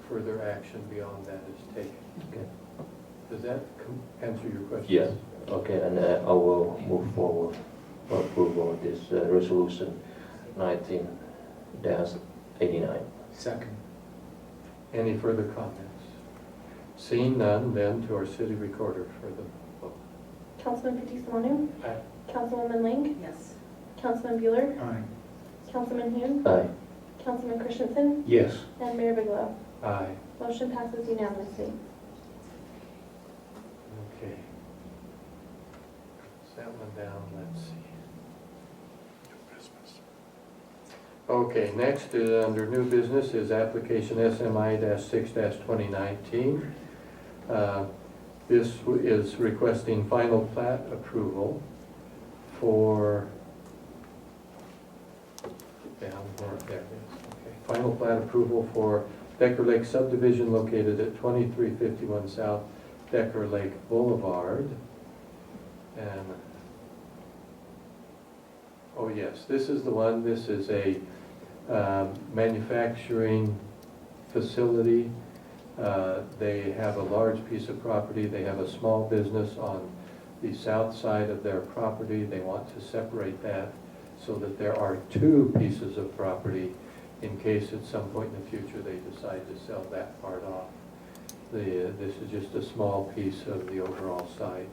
S1: further action beyond that is taken.
S22: Okay.
S1: Does that answer your question?
S22: Yes. Okay, and I will move forward for approval of this resolution 19-89.
S5: Second.
S1: Any further comments? Seeing none, then to our city recorder for the vote.
S11: Councilman Fitzie Umanu,
S1: Aye.
S11: Councilwoman Lang,
S21: Yes.
S11: Councilman Bueller,
S5: Aye.
S11: Councilman Hune,
S22: Aye.
S11: Councilman Christensen,
S7: Yes.
S11: and Mayor Bigelow.
S1: Aye.
S11: Motion passes unanimously.
S1: Okay. Set one down, let's see. Okay, next under new business is application SMI-6-2019. This is requesting final plat approval for, there it is. Okay. Final plat approval for Decker Lake subdivision located at 2351 South Decker Lake Boulevard. And, oh yes, this is the one. This is a manufacturing facility They have a large piece of property. They have a small business on the south side of their property. They want to separate that so that there are two pieces of property in case at some point in the future they decide to sell that part off. This is just a small piece of the overall site.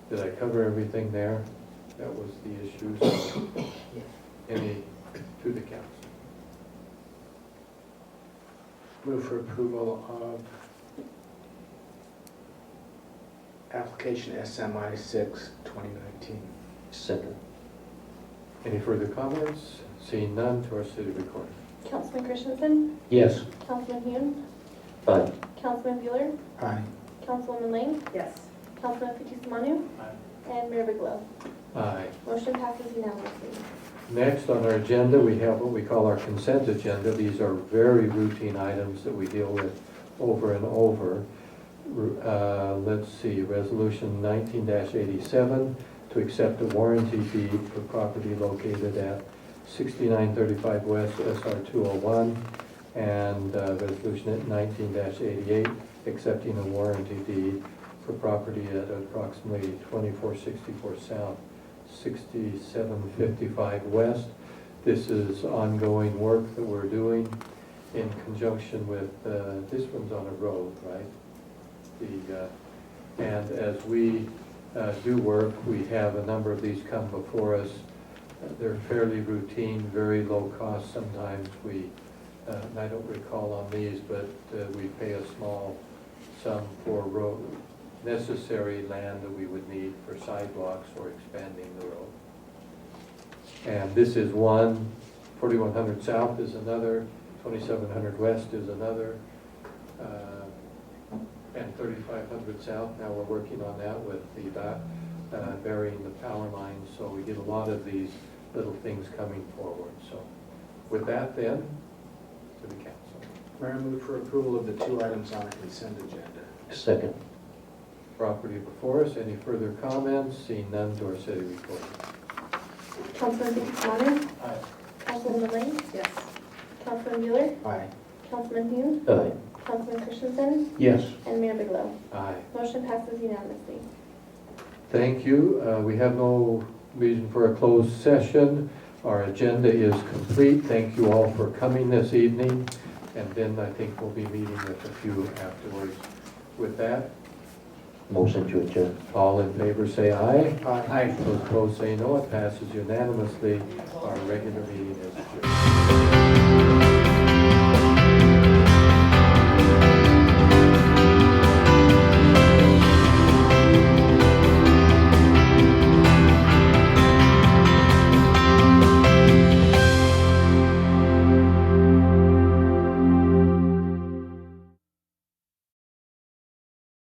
S1: Did I cover everything there? That was the issue. So any to the council?
S5: Move for approval of application SMI 6, 2019.
S22: Second.
S1: Any further comments? Seeing none, to our city recorder.
S11: Councilman Christensen,
S7: Yes.
S11: Councilman Hume,
S22: Aye.
S11: Councilman Bueller,
S5: Aye.
S11: Councilwoman Lang,
S21: Yes.
S11: Councilman Fitzie Umanu, and Mayor Bigelow.
S1: Aye.
S11: Motion passes unanimously.
S1: Next on our agenda, we have what we call our consent agenda. These are very routine items that we deal with over and over. Let's see, Resolution 19-87 to accept a warranty deed for property located at 6935 West SR 201, and Resolution 19-88 accepting a warranty deed for property at approximately 2464 South 6755 West. This is ongoing work that we're doing in conjunction with, this one's on a road, right? And as we do work, we have a number of these come before us. They're fairly routine, very low cost. Sometimes we, and I don't recall on these, but we pay a small sum for road, necessary land that we would need for sidewalks or expanding the road. And this is one, 4100 South is another, 2700 West is another, and 3500 South. Now we're working on that with the burying the power lines, so we get a lot of these little things coming forward. So with that then, to the council.
S5: Mayor, move for approval of the two items on the consent agenda.
S22: Second.
S1: Property before us. Any further comments? Seeing none, to our city recorder.
S11: Councilman Fitzie Umanu,
S1: Aye.
S11: Councilwoman Lang,
S21: Yes.
S11: Councilman Bueller,
S5: Aye.
S11: Councilman Hume,
S22: Aye.
S11: Councilman Christensen,
S7: Yes.
S11: and Mayor Bigelow.
S1: Aye.
S11: Motion passes unanimously.
S1: Thank you. We have no reason for a closed session. Our agenda is complete. Thank you all for coming this evening. And then I think we'll be meeting with a few afterwards. With that,
S22: Motion to adjourn.
S1: all in favor say aye.
S5: Aye.
S1: Those opposed say no. It passes unanimously. Our regular meeting is adjourned.